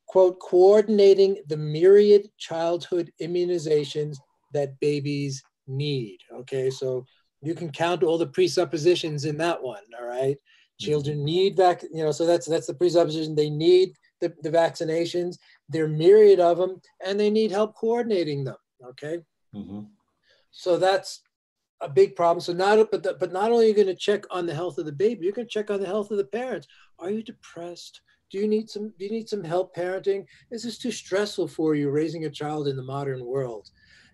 quote, coordinating the myriad childhood immunizations that babies need. Okay, so you can count all the presuppositions in that one. All right, children need so that's the presupposition. They need the vaccinations. There are myriad of them, and they need help coordinating them. Okay, so that's a big problem. So not only are you going to check on the health of the baby, you're going to check on the health of the parents. Are you depressed? Do you need some help parenting? This is too stressful for you, raising a child in the modern world,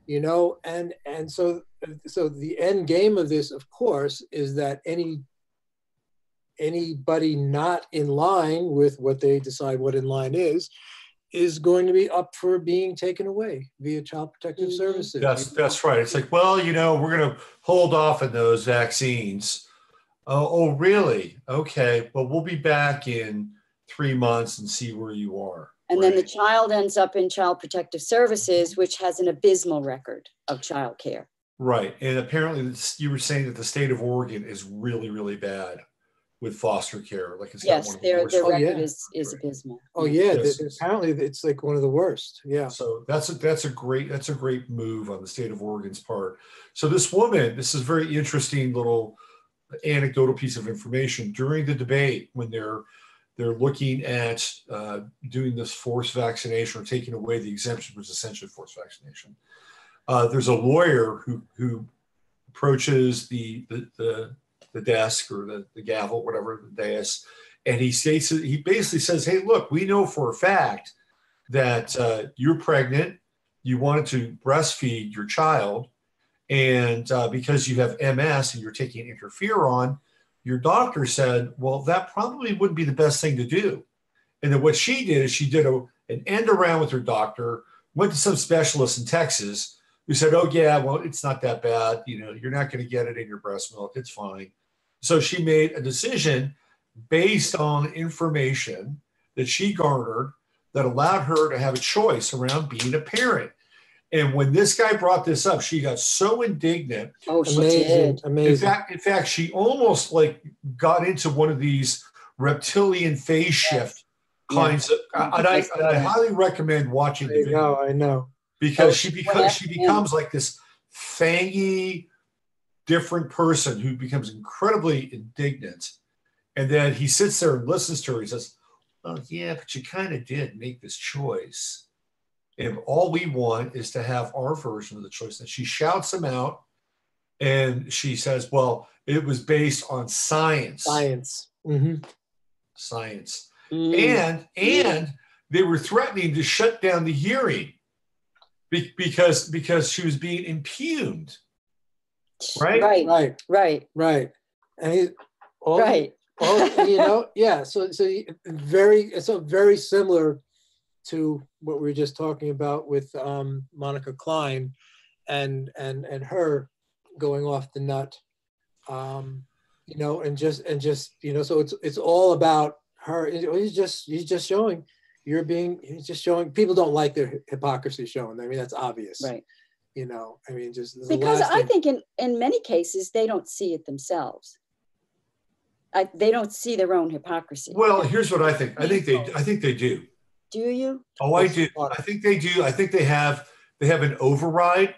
you know? And so the end game of this, of course, is that anybody not in line with what they decide what in line is going to be up for being taken away via Child Protective Services. That's right. It's like, well, you know, we're going to hold off on those vaccines. Oh, really? Okay. Well, we'll be back in 3 months and see where you are. And then the child ends up in Child Protective Services, which has an abysmal record of child care. Right. And apparently you were saying that the state of Oregon is really, really bad with foster care. Like it's yes, their record is abysmal. Oh yeah, apparently it's like one of the worst. Yeah. So that's a great move on the state of Oregon's part. So this woman, this is a very interesting little anecdotal piece of information during the debate when they're looking at doing this forced vaccination or taking away the exemption, which is essentially forced vaccination. There's a lawyer who approaches the desk or the gavel, whatever, the dais, and he basically says, hey, look, we know for a fact that you're pregnant, you wanted to breastfeed your child, and because you have MS and you're taking interferon, your doctor said, well, that probably wouldn't be the best thing to do. And then what she did is she did an end around with her doctor, went to some specialist in Texas who said, oh, yeah, well, it's not that bad. You know, you're not going to get it in your breast milk. It's fine. So she made a decision based on information that she garnered that allowed her to have a choice around being a parent. And when this guy brought this up, she got so indignant. Oh, she did. Amazing. In fact, she almost like got into one of these reptilian phase shift kinds of. And I highly recommend watching the video. I know. Because she becomes like this fangy, different person who becomes incredibly indignant. And then he sits there and listens to her. He says, oh, yeah, but you kind of did make this choice. And all we want is to have our version of the choice. And she shouts him out. And she says, well, it was based on science. Science. Mm-hmm. Science. And they were threatening to shut down the hearing because she was being impugned. Right? Right. And he, right. you know, yeah. So very similar to what we were just talking about with Monica Klein and her going off the nut, you know, and just you know, so it's all about her. He's just showing he's just showing people don't like their hypocrisy shown. I mean, that's obvious, right? You know, I mean, just because I think in many cases they don't see it themselves. They don't see their own hypocrisy. Well, here's what I think. I think they do. Do you? Oh, I do. I think they do. I think they have an override,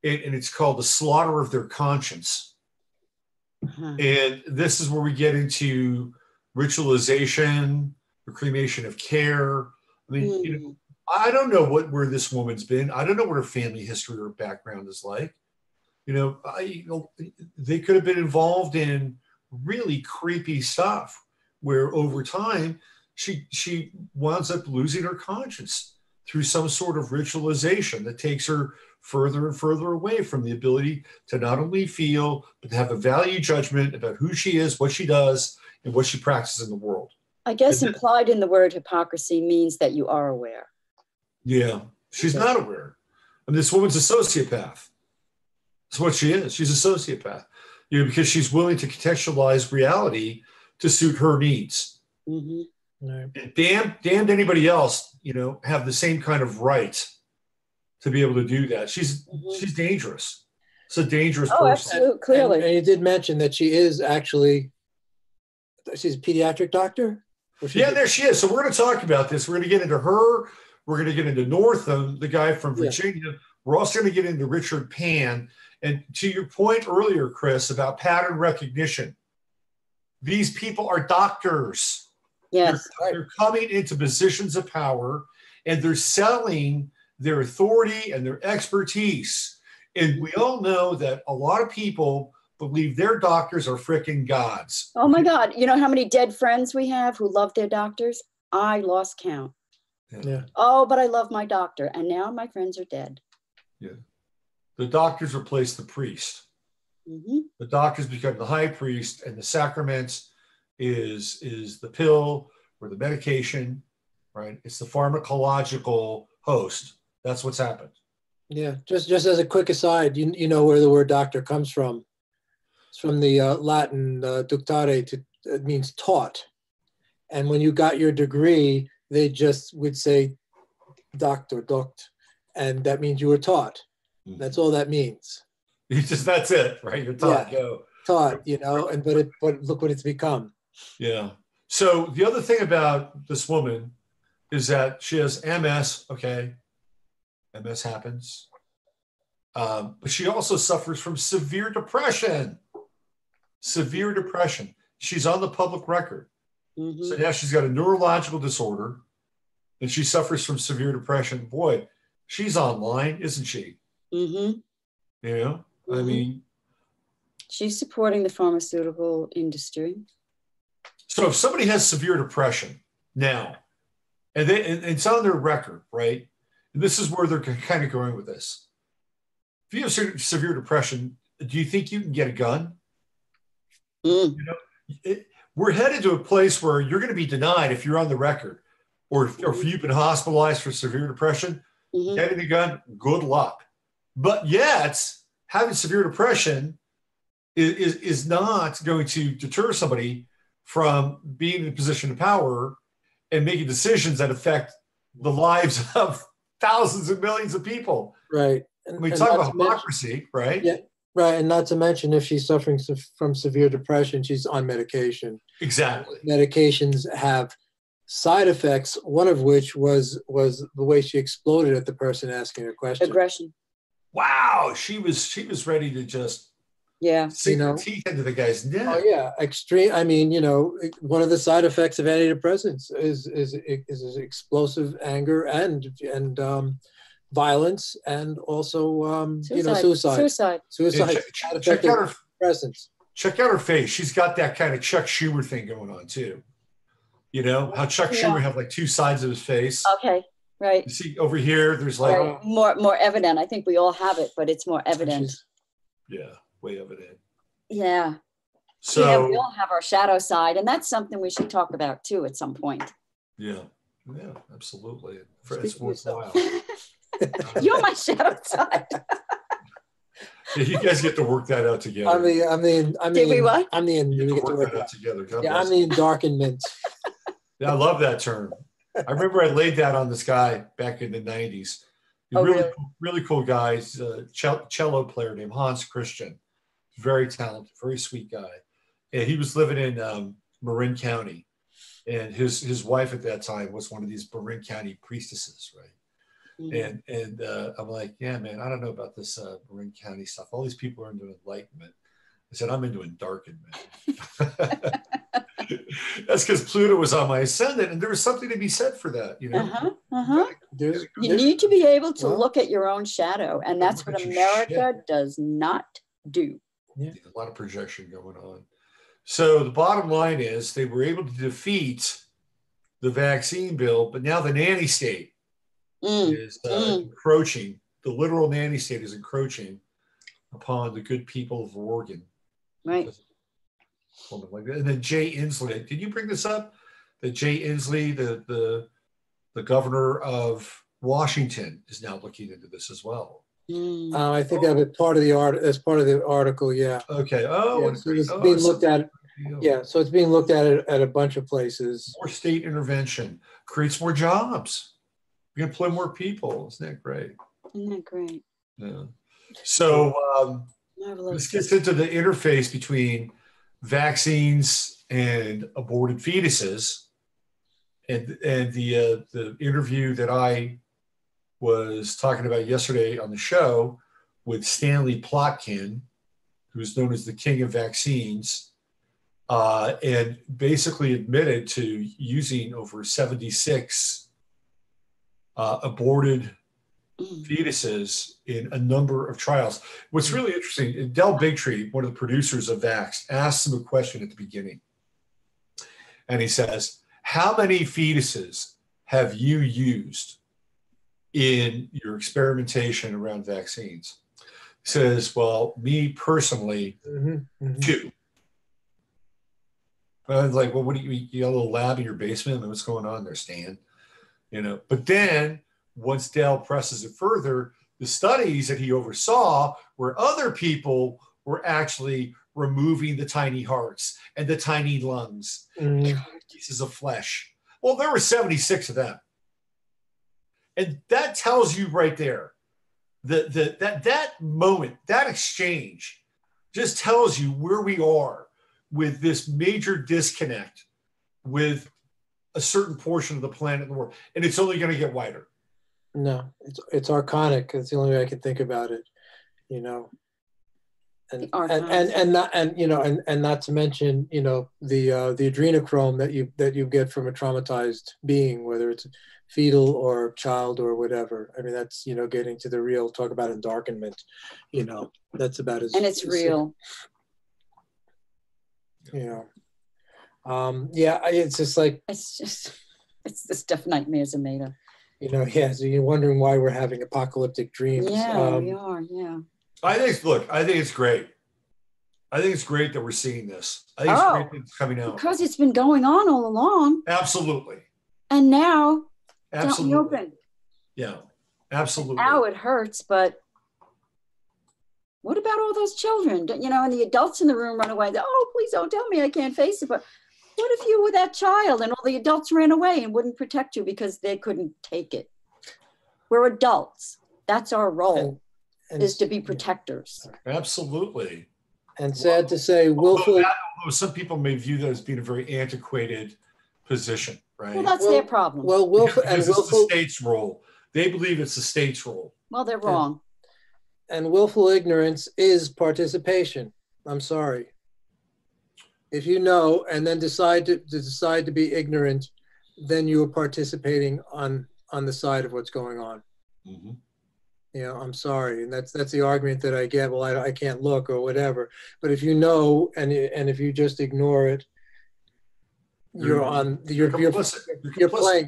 and it's called the slaughter of their conscience. Uh-huh. And this is where we get into ritualization, the cremation of care. I mean, you know, I don't know where this woman's been. I don't know what her family history or background is like. You know, they could have been involved in really creepy stuff where over time she winds up losing her conscience through some sort of ritualization that takes her further and further away from the ability to not only feel, but to have a value judgment about who she is, what she does, and what she practices in the world. I guess implied in the word hypocrisy means that you are aware. Yeah, she's not aware. I mean, this woman's a sociopath. That's what she is. She's a sociopath. You know, because she's willing to contextualize reality to suit her needs. Mm-hmm. Right. Damned anybody else, you know, have the same kind of right to be able to do that. She's dangerous. It's a dangerous person. Absolutely, clearly. And you did mention that she's a pediatric doctor? There she is. So we're going to talk about this. We're going to get into her. We're going to get into Northam, the guy from Virginia. Yeah. We're also going to get into Richard Pan. And to your point earlier, Krys, about pattern recognition, these people are doctors. Yes. They're coming into positions of power and they're selling their authority and their expertise. And we all know that a lot of people believe their doctors are freaking gods. Oh my God. You know how many dead friends we have who love their doctors? I lost count. Yeah. Oh, but I love my doctor. And now my friends are dead. Yeah. The doctors replace the priest. Mm-hmm. The doctors become the high priest, and the sacrament is the pill or the medication, right? It's the pharmacological host. That's what's happened. Yeah. Just as a quick aside, you know where the word doctor comes from. It's from the Latin ductare, it means taught. And when you got your degree, they just would say doctor, doct, and that means you were taught. That's all that means. That's it, right? You're taught. Yeah. Go. Taught, you know, but look what it's become. Yeah. So the other thing about this woman is that she has MS. Okay, MS happens, but she also suffers from severe depression. Severe depression. She's on the public record. Mm-hmm. So now she's got a neurological disorder, and she suffers from severe depression. Boy, she's online, isn't she? Mm-hmm. You know, I mean, She's supporting the pharmaceutical industry. So if somebody has severe depression now, and it's on their record, right? And this is where they're kind of going with this. If you have severe depression, do you think you can get a gun? You know, we're headed to a place where you're going to be denied if you're on the record, or if you've been hospitalized for severe depression. Getting a gun, good luck. But yet, having severe depression is not going to deter somebody from being in a position of power and making decisions that affect the lives of thousands and millions of people. Right. And we talk about hypocrisy, right? Yeah. Right. And not to mention, if she's suffering from severe depression, she's on medication. Exactly. Medications have side effects, one of which was the way she exploded at the person asking her question. Aggression. Wow. She was ready to just sink her teeth into the guy's neck. Oh yeah. Extreme. I mean, one of the side effects of antidepressants is explosive anger and violence, and also suicide. Check out her presence. Check out her face. She's got that kind of Chuck Schumer thing going on too. You know how Chuck Schumer have like two sides of his face. Okay, right. You see over here, there's like more evident. I think we all have it, but it's more evident. Yeah, way evident. Yeah. So we all have our shadow side, and that's something we should talk about too at some point. Yeah, absolutely. It's worthwhile. You're my shadow side. Yeah, you guys get to work that out together. I'm the endarkenment. Yeah, I love that term. I remember I laid that on this guy back in the 90s. Really cool guy. He's a cello player named Hans Christian. Very talented, very sweet guy. And he was living in Marin County. And his wife at that time was one of these Marin County priestesses, right? And I'm like, yeah, man, I don't know about this Marin County stuff. All these people are into enlightenment. I said, I'm into endarkenment. That's because Pluto was on my ascendant, and there was something to be said for that, you know. You need to be able to look at your own shadow, and that's what America does not do. Yeah. A lot of projection going on. So the bottom line is they were able to defeat the vaccine bill, but now the nanny state is encroaching. The literal nanny state is encroaching upon the good people of Oregon. Right. Like that. And then Jay Inslee, did you bring this up? That Jay Inslee, the governor of Washington, is now looking into this as well. I think that was part of the article. Yeah. Okay. So it's being looked at. Yeah. So it's being looked at a bunch of places. More state intervention creates more jobs. We employ more people. Isn't that great? Isn't that great? Yeah. So this gets into the interface between vaccines and aborted fetuses, and the interview that I was talking about yesterday on the show with Stanley Plotkin, who's known as the king of vaccines, and basically admitted to using over 76 aborted fetuses in a number of trials. What's really interesting, Del Bigtree, one of the producers of Vax, asked him a question at the beginning. And he says, how many fetuses have you used in your experimentation around vaccines? He says, well, me personally, 2. I was like, well, what do you got a little lab in your basement? What's going on there, Stan? You know, but then once Dell presses it further, the studies that he oversaw where other people were actually removing the tiny hearts and the tiny lungs, pieces of flesh. Well, there were 76 of them. And that tells you right there that moment, that exchange just tells you where we are with this major disconnect with a certain portion of the planet and the world. And it's only going to get wider. No, it's archonic. That's the only way I can think about it, you know. And not to mention, you know, the adrenochrome that you get from a traumatized being, whether it's fetal or child or whatever. I mean, that's, you know, getting to the real, talk about endarkenment, you know, that's about as. And it's real. you know. It's just like, it's the stuff nightmares are made of. you know, yeah, so you're wondering why we're having apocalyptic dreams. Yeah, we are, yeah. I think it's great. I think it's great that we're seeing this. I think it's great that it's coming out. Because it's been going on all along. Absolutely. And now, absolutely. Don't open. Yeah, absolutely. Now it hurts, but what about all those children? You know, and the adults in the room run away. Oh, please don't tell me I can't face it. But what if you were that child and all the adults ran away and wouldn't protect you because they couldn't take it? We're adults. That's our role, is to be protectors. Absolutely. And sad to say, willful. Although some people may view that as being a very antiquated position, right? Well, that's their problem. Well, willful because it's the state's role. They believe it's the state's role. Well, they're wrong. And willful ignorance is participation. I'm sorry. If you know and then decide to be ignorant, then you are participating on the side of what's going on. Mm-hmm. You know, I'm sorry, and that's the argument that I get. Well, I can't look or whatever. But if you know and if you just ignore it, you're playing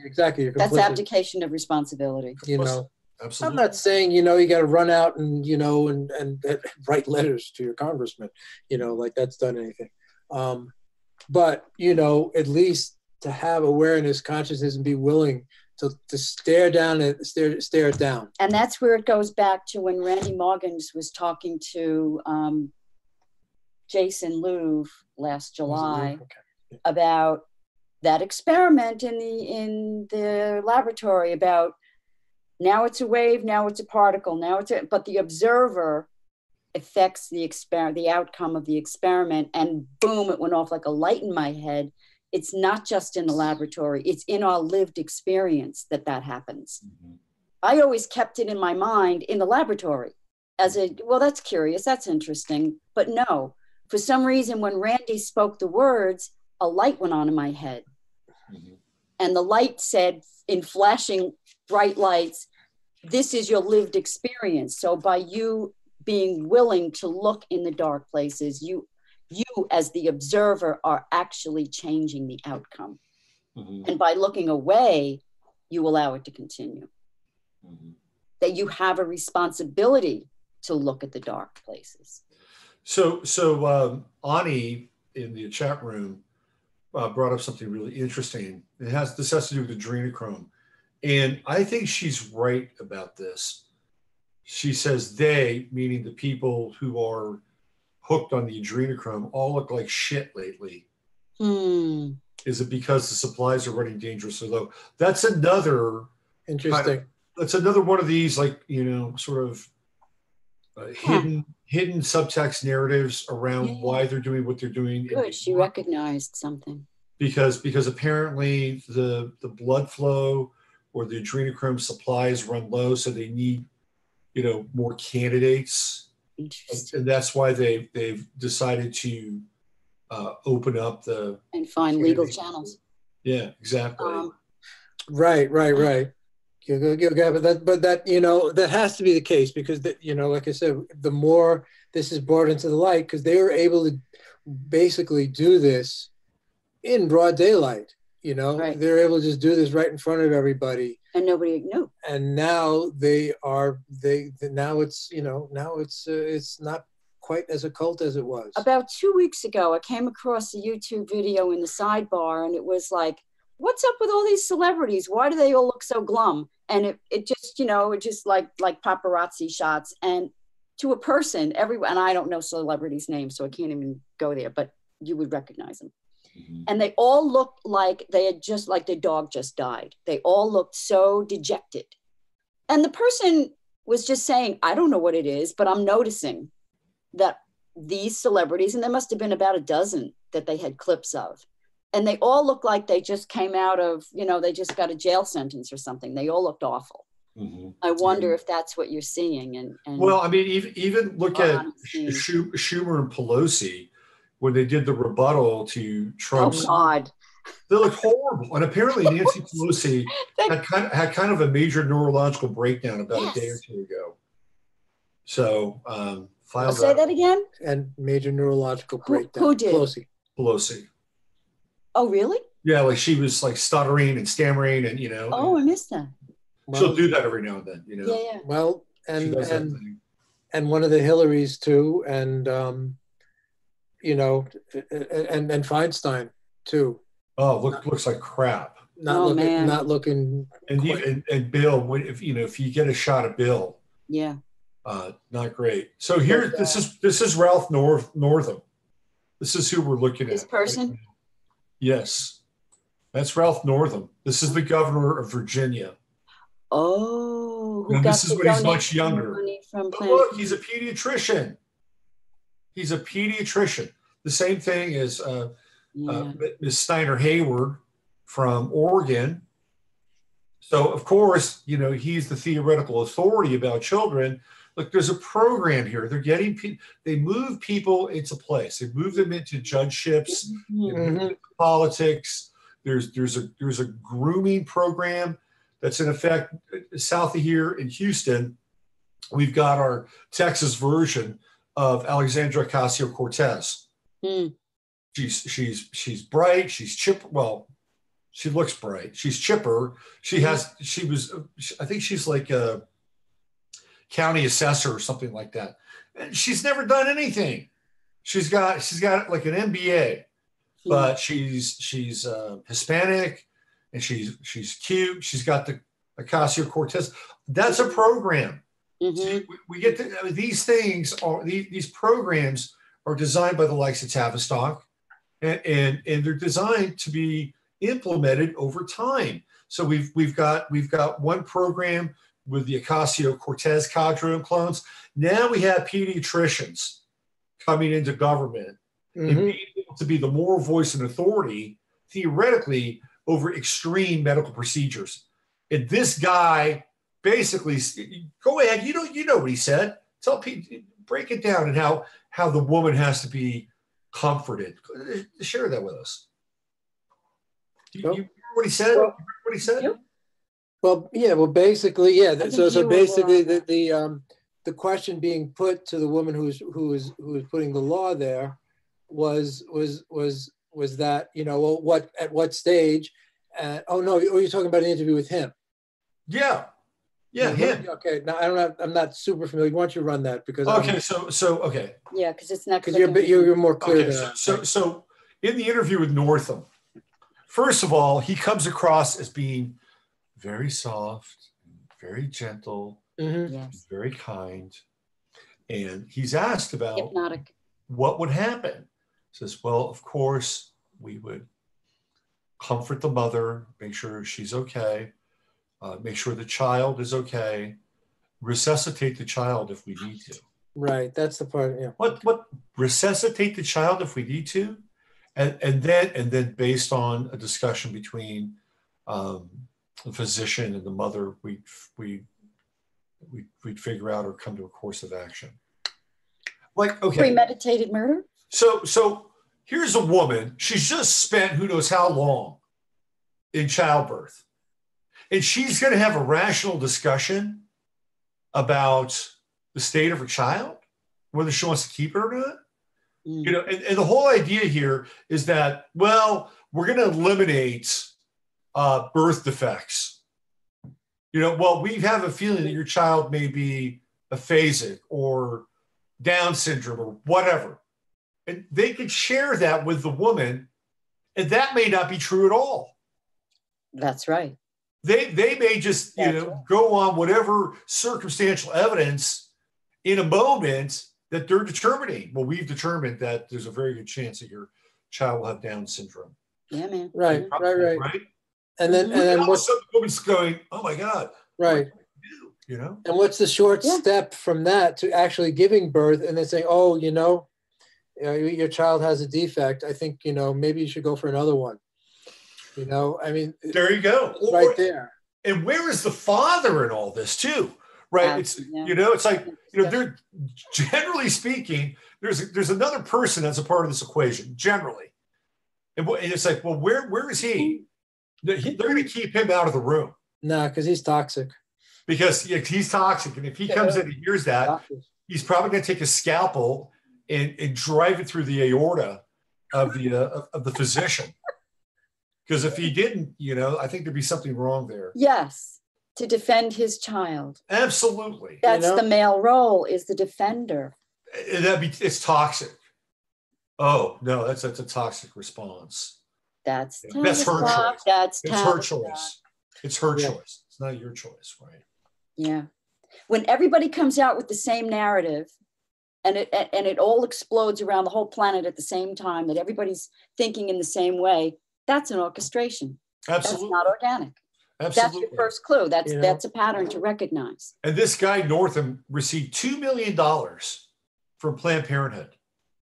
exactly. You're that's abdication of responsibility. You know. Absolutely. I'm not saying, you know, you got to run out and, you know, and write letters to your congressman, you know, like that's done anything. But, you know, at least to have awareness, consciousness, and be willing to stare it down. And that's where it goes back to when Randy Moggins was talking to Jason Louv last July about that experiment in the laboratory about now it's a wave, now it's a particle, but the observer affects the outcome of the experiment, and boom, it went off like a light in my head. It's not just in the laboratory, it's in our lived experience that happens. Mm-hmm. I always kept it in my mind in the laboratory as well, that's curious, that's interesting. But no, for some reason, when Randy spoke the words, a light went on in my head. Mm-hmm. And the light said in flashing bright lights, this is your lived experience. So by you being willing to look in the dark places, you as the observer are actually changing the outcome. Mm-hmm. And by looking away, you allow it to continue. Mm-hmm. That you have a responsibility to look at the dark places. So Ani in the chat room brought up something really interesting. This has to do with adrenochrome. And I think she's right about this. She says they, meaning the people who are hooked on the adrenochrome, all look like shit lately. Is it because the supplies are running dangerously low? That's another interesting. That's another one of these, like, you know, sort of hidden subtext narratives around why they're doing what they're doing. Good, she recognized something. Because apparently the blood flow or the adrenochrome supplies run low, so they need, you know, more candidates. Interesting. And that's why they've decided to open up and find legal channels. Yeah, exactly. Right. But that you know, that has to be the case because you know, like I said, the more this is brought into the light, because they were able to basically do this in broad daylight. You know, they're able to just do this right in front of everybody, and nobody knew. And now now it's, you know, it's not quite as occult as it was. About 2 weeks ago, I came across a YouTube video in the sidebar, and it was like, what's up with all these celebrities? Why do they all look so glum? And it just, you know, it just like paparazzi shots. And to a person, and I don't know celebrities' names, so I can't even go there, but you would recognize them. Mm-hmm. And they all looked like they had just, like their dog just died. They all looked so dejected. And the person was just saying, I don't know what it is, but I'm noticing that these celebrities, and there must have been about a dozen that they had clips of, and they all looked like they just came out of, you know, they just got a jail sentence or something. They all looked awful. Mm-hmm. I wonder if that's what you're seeing. And well, I mean, even look at Schumer and Pelosi when they did the rebuttal to Trump's. Oh God, they look horrible. And apparently Nancy Pelosi had kind of a major neurological breakdown about a day or two ago. So say that again. And major neurological breakdown. Who did? Pelosi. Pelosi. Oh, really? Yeah, like she was like stuttering and stammering, and Oh, I missed that. she'll do that every now and then. Yeah, yeah. Well, she does that thing. and one of the Hillarys too, and and Feinstein too. Oh, looks like crap. Man. Not looking. And and Bill, if you get a shot of Bill, Yeah. not great. So here, this is Ralph Northam. This is who we're looking at. This person? Yes, that's Ralph Northam. This is the governor of Virginia. Oh, Now, this is when he's much younger. But look, he's a pediatrician. He's a pediatrician. The same thing as Ms. Steiner Hayward from Oregon. So, of course, he's the theoretical authority about children. Look, there's a program here. They're getting they move people into place. They move them into judgeships, into politics. There's a grooming program that's in effect south of here in Houston. We've got our Texas version of Alexandra Ocasio-Cortez. She's bright. She's chipper. Well, she looks bright. She's chipper. I think she's like a county assessor or something like that. And she's never done anything. She's got like an MBA, but she's Hispanic and she's cute. She's got the Ocasio-Cortez. That's a program. See, we get to these things are these programs are designed by the likes of Tavistock, and they're designed to be implemented over time. So we've got one program with the Ocasio-Cortez cadre and clones. Now we have pediatricians coming into government and being able to be the moral voice and authority theoretically over extreme medical procedures. And this guy basically, go ahead. You know what he said. Tell people, break it down, and how the woman has to be comforted. Share that with us. You hear what he said? What he said? Well, yeah. Well, basically, yeah. So basically, the question being put to the woman who was putting the law there was that well, at what stage? Oh no, you're talking about an interview with him. Yeah. Yeah, him. Okay, now I'm not super familiar. Why don't you run that because okay. Yeah, because it's not because you're more clear there. So in the interview with Northam, first of all, he comes across as being very soft, very gentle, very kind, and he's asked about hypnotic. What would happen. He says, well, of course, we would comfort the mother, make sure she's okay. Make sure the child is okay. Resuscitate the child if we need to. Right, that's the part. Yeah. What resuscitate the child if we need to, and then based on a discussion between the physician and the mother, we'd figure out or come to a course of action. Like Premeditated murder. So here's a woman. She's just spent who knows how long in childbirth. And she's going to have a rational discussion about the state of her child, whether she wants to keep it or not. And the whole idea here is that, well, we're going to eliminate birth defects. Well, we have a feeling that your child may be aphasic or Down syndrome or whatever. And they could share that with the woman, and that may not be true at all. That's right. They may just go on whatever circumstantial evidence in a moment that they're determining. Well, we've determined that there's a very good chance that your child will have Down syndrome. Yeah, man. Right. And then what's the woman's going? Oh my God! Right. And what's the short step from that to actually giving birth and then saying, oh, your child has a defect. I think maybe you should go for another one. I mean, there you go. Right there. And where is the father in all this too? Right. It's like, they're generally speaking, there's another person that's a part of this equation generally. And it's like, well, where is he? They're going to keep him out of the room. No, because he's toxic. Because he's toxic. And if he comes in and hears that, he's probably going to take a scalpel and drive it through the aorta of the physician. Because if he didn't, I think there'd be something wrong there. Yes, to defend his child. Absolutely. That's the male role, is the defender. It's toxic. Oh no, that's a toxic response. That's her choice. It's her choice. It's her choice. It's not your choice, right? Yeah. When everybody comes out with the same narrative, and it all explodes around the whole planet at the same time, that everybody's thinking in the same way, that's an orchestration. Absolutely. That's not organic. Absolutely. That's your first clue. That's a pattern to recognize. And this guy Northam received $2 million from Planned Parenthood.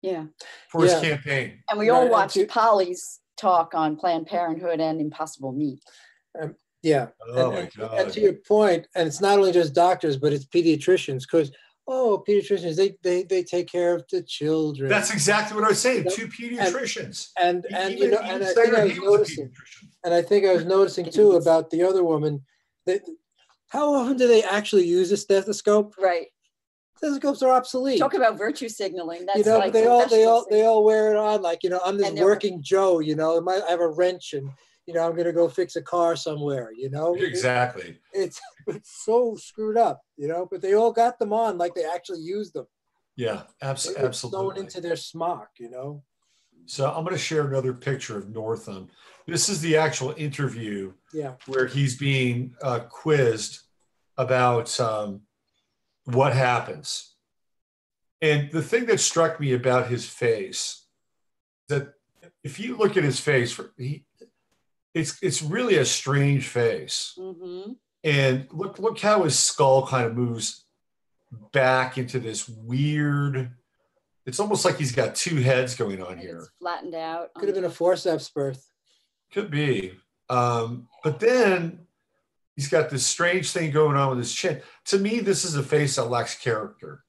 Yeah. For his campaign. And we all watched Polly's talk on Planned Parenthood and Impossible Meat. Yeah. Oh my God. And to your point, and it's not only just doctors, but it's pediatricians, because pediatricians, they take care of the children. That's exactly what I was saying. 2 pediatricians. And I think I was noticing too about the other woman, that how often do they actually use a stethoscope? Right. Stethoscopes are obsolete. Talk about virtue signaling. That's they all wear it on, like, I'm this working Joe, I have a wrench and I'm gonna go fix a car somewhere, Exactly. It's so screwed up, but they all got them on like they actually used them. Yeah, absolutely. Sewn into their smock, So I'm going to share another picture of Northam. This is the actual interview where he's being quizzed about what happens. And the thing that struck me about his face, that if you look at his face, it's really a strange face. Mm-hmm. And look how his skull kind of moves back into this weird. It's almost like he's got 2 heads going on here. It's flattened out. Could have been a forceps birth. Could be. But then he's got this strange thing going on with his chin. To me, this is a face that lacks character.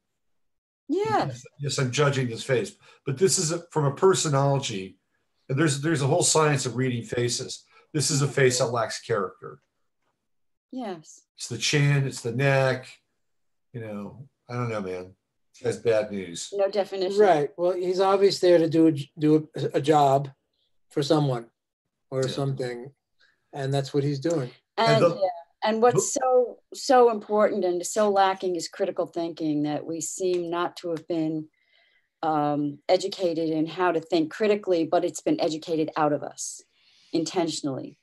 Yes. Yes, I'm judging his face. But this is from a personology. And there's a whole science of reading faces. This is a face that lacks character. Yes. It's the chin, it's the neck. I don't know, man. That's bad news. No definition. Right. Well, he's obviously there to do a job for someone or something, and that's what he's doing. And what's so important and so lacking is critical thinking, that we seem not to have been educated in how to think critically, but it's been educated out of us intentionally.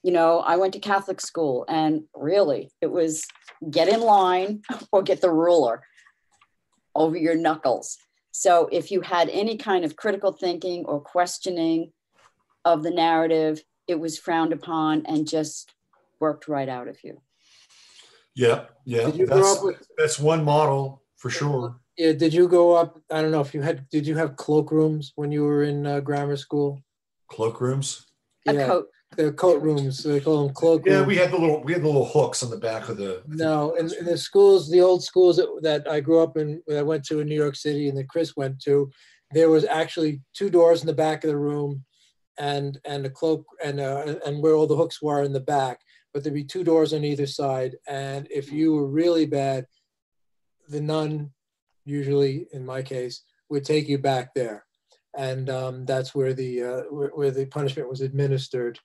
I went to Catholic school, and really it was get in line or get the ruler over your knuckles. So if you had any kind of critical thinking or questioning of the narrative, it was frowned upon and just worked right out of you. Yeah. That's one model for sure. Yeah. Did you go up? I don't know if did you have cloakrooms when you were in grammar school? Cloakrooms? A coat. The coat rooms, so they call them cloak rooms. Yeah, we had the little hooks on the back of the. No, in the schools, the old schools that I grew up in, that I went to in New York City, and that Krys went to, there was actually 2 doors in the back of the room, and a cloak, and where all the hooks were in the back. But there'd be 2 doors on either side, and if you were really bad, the nun, usually in my case, would take you back there, and that's where the punishment was administered.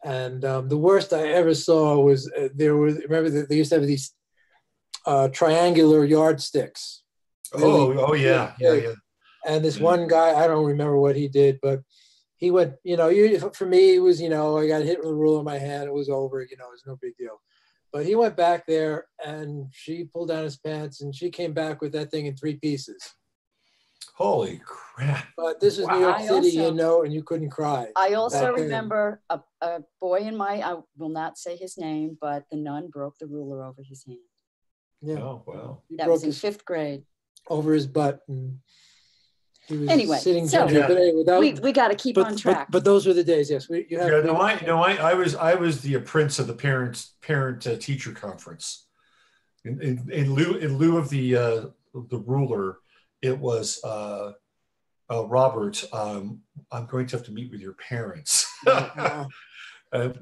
And the worst I ever saw was remember they used to have these triangular yardsticks. Oh yeah. And this one guy, I don't remember what he did, but he went, for me, it was, I got hit with a ruler in my hand. It was over, it was no big deal. But he went back there, and she pulled down his pants, and she came back with that thing in 3 pieces. Holy crap. But this is New York City, and you couldn't cry. I also remember a boy I will not say his name, but the nun broke the ruler over his hand. Yeah. Oh, wow. That was in 5th grade. Over his butt. And he was anyway, sitting so we got to keep on track. But those were the days, yes. I was the prince of the parent teacher conference. In lieu of the ruler, it was Robert. I'm going to have to meet with your parents,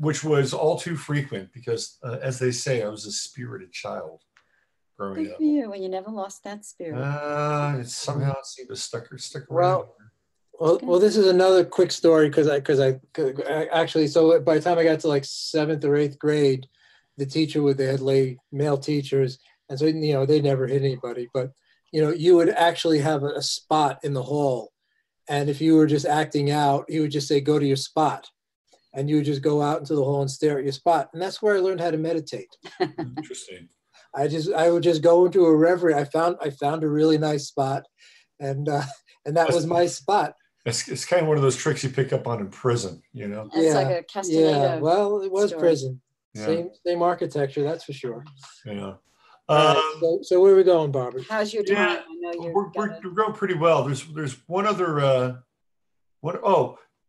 which was all too frequent because, as they say, I was a spirited child growing Good up. for you, and you never lost that spirit. It somehow seemed to stick around. Well, this is another quick story because I actually, so by the time I got to like 7th or 8th grade, the teacher they had male teachers, and so they never hit anybody, but you would actually have a spot in the hall, and if you were just acting out, he would just say, "Go to your spot," and you would just go out into the hall and stare at your spot, and that's where I learned how to meditate. Interesting. I would just go into a reverie. I found a really nice spot, and that was my spot. It's kind of one of those tricks you pick up on in prison, It's like a Castaneda. Yeah, well, it was story. prison. Yeah. Same architecture, that's for sure. Yeah. So where are we going, Barbara? How's your time? Yeah, I know we're going pretty well. There's one other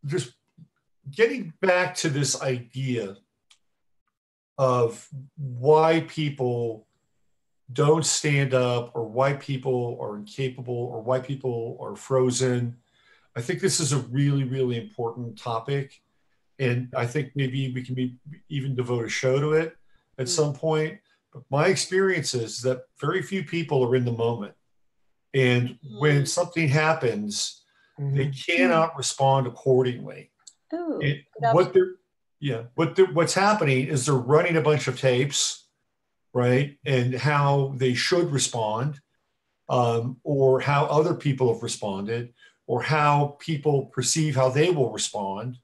just getting back to this idea of why people don't stand up, or why people are incapable, or why people are frozen. I think this is a really, really important topic. And I think maybe we can even devote a show to it at some point. But my experience is that very few people are in the moment. And when something happens, they cannot respond accordingly. Oh, what's happening is they're running a bunch of tapes, right? And how they should respond, or how other people have responded, or how people perceive how they will respond.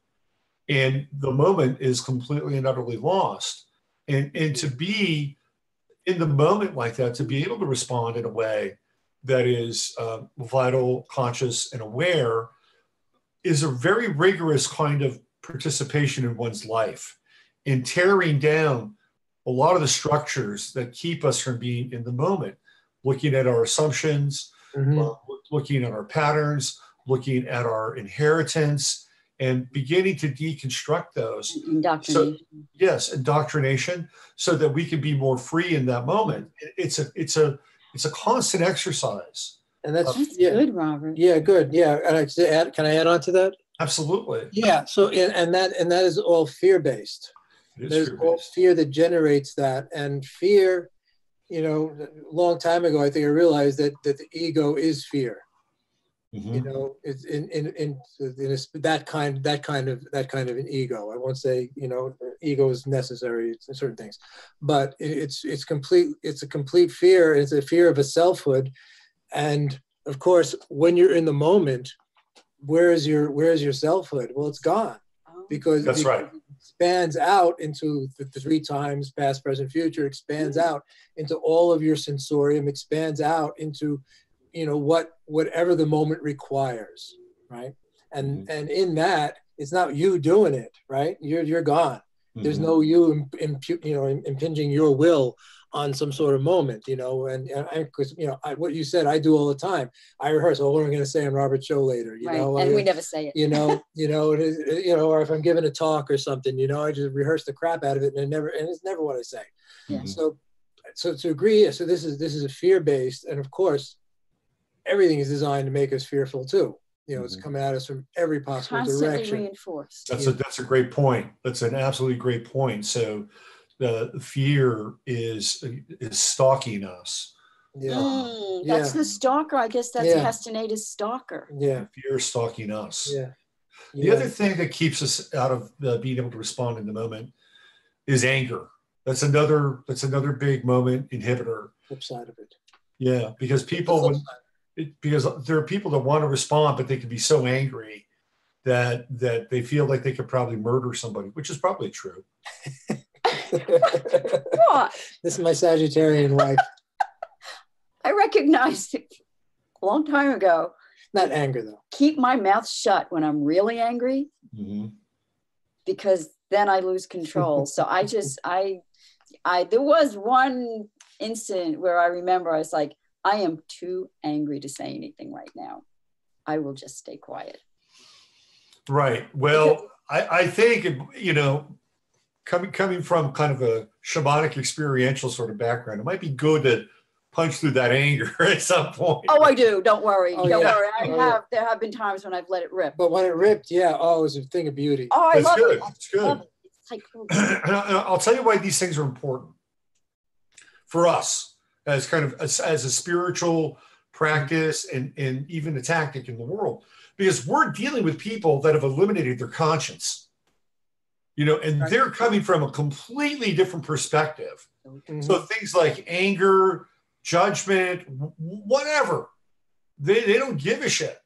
And the moment is completely and utterly lost. And to be in the moment like that, to be able to respond in a way that is vital, conscious, and aware, is a very rigorous kind of participation in one's life, in tearing down a lot of the structures that keep us from being in the moment, looking at our assumptions, looking at our patterns, looking at our inheritance, and beginning to deconstruct those. Indoctrination. So, yes, indoctrination, so that we can be more free in that moment. It's a constant exercise. And that's good, Robert. Yeah, good. Yeah, and can I add on to that? Absolutely. Yeah. So and that is all fear-based. There's all fear that generates that, and fear. A long time ago, I think I realized that the ego is fear. It's in that kind of an ego. I won't say ego is necessary in certain things, but it's a complete fear. It's a fear of a selfhood, and of course, when you're in the moment, where is your selfhood? Well, it's gone, because that's right. It expands out into the 3 times past, present, future. Expands out into all of your sensorium. Expands out into whatever the moment requires, right? And in that, it's not you doing it, right? You're gone. There's no you impinging your will on some sort of moment, and because what you said, I do all the time. I rehearse, what am I going to say on Robert's show later, and we never say it, or if I'm giving a talk or something, I just rehearse the crap out of it, and it's never what I say. Yeah. So to agree, so this is a fear-based, and of course, everything is designed to make us fearful too. It's coming at us from every possible constantly direction. Reinforced. That's a great point. That's an absolutely great point. So the fear is stalking us. That's the stalker. I guess that's Castaneda's stalker. Yeah. Fear stalking us. Yeah. The other thing that keeps us out of being able to respond in the moment is anger. That's another big moment inhibitor. Flip side of it. Yeah, because there are people that want to respond, but they can be so angry that they feel like they could probably murder somebody, which is probably true. What? This is my Sagittarian wife. I recognized it a long time ago. Not anger, though. Keep my mouth shut when I'm really angry, because then I lose control. So there was one incident where I remember I was like, I am too angry to say anything right now. I will just stay quiet. Right. Well, I think, coming from kind of a shamanic experiential sort of background, it might be good to punch through that anger at some point. Oh, I do. Don't worry. Don't worry. There have been times when I've let it rip. But when it ripped, it was a thing of beauty. Oh, I love it. It's good. It's like, I'll tell you why these things are important for us as kind of as a spiritual practice and even a tactic in the world, because we're dealing with people that have eliminated their conscience, and they're coming from a completely different perspective. Mm-hmm. So things like anger, judgment, whatever, they don't give a shit,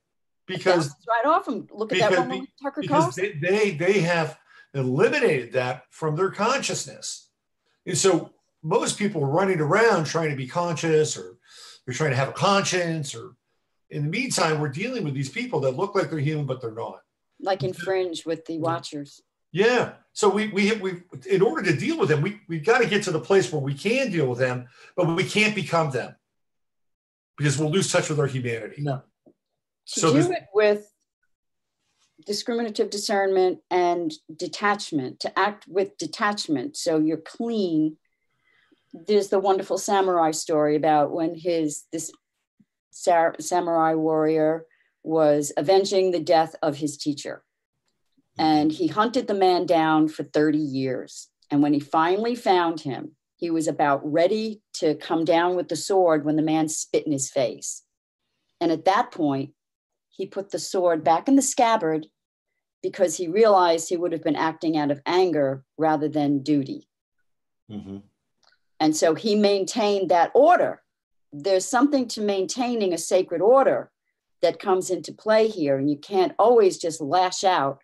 because right off and look at that woman with Tucker Carlson. They have eliminated that from their consciousness. And so most people are running around trying to be conscious, or they're trying to have a conscience, or in the meantime, we're dealing with these people that look like they're human, but they're not. Like in Fringe with the Watchers. Yeah. So we in order to deal with them, we've got to get to the place where we can deal with them, but we can't become them, because we'll lose touch with our humanity. No. To do it with discriminative discernment and detachment, to act with detachment, so you're clean. There's the wonderful samurai story about when this samurai warrior was avenging the death of his teacher. And he hunted the man down for 30 years. And when he finally found him, he was about ready to come down with the sword when the man spit in his face. And at that point, he put the sword back in the scabbard, because he realized he would have been acting out of anger rather than duty. Mm-hmm. And so he maintained that order. There's something to maintaining a sacred order that comes into play here. And you can't always just lash out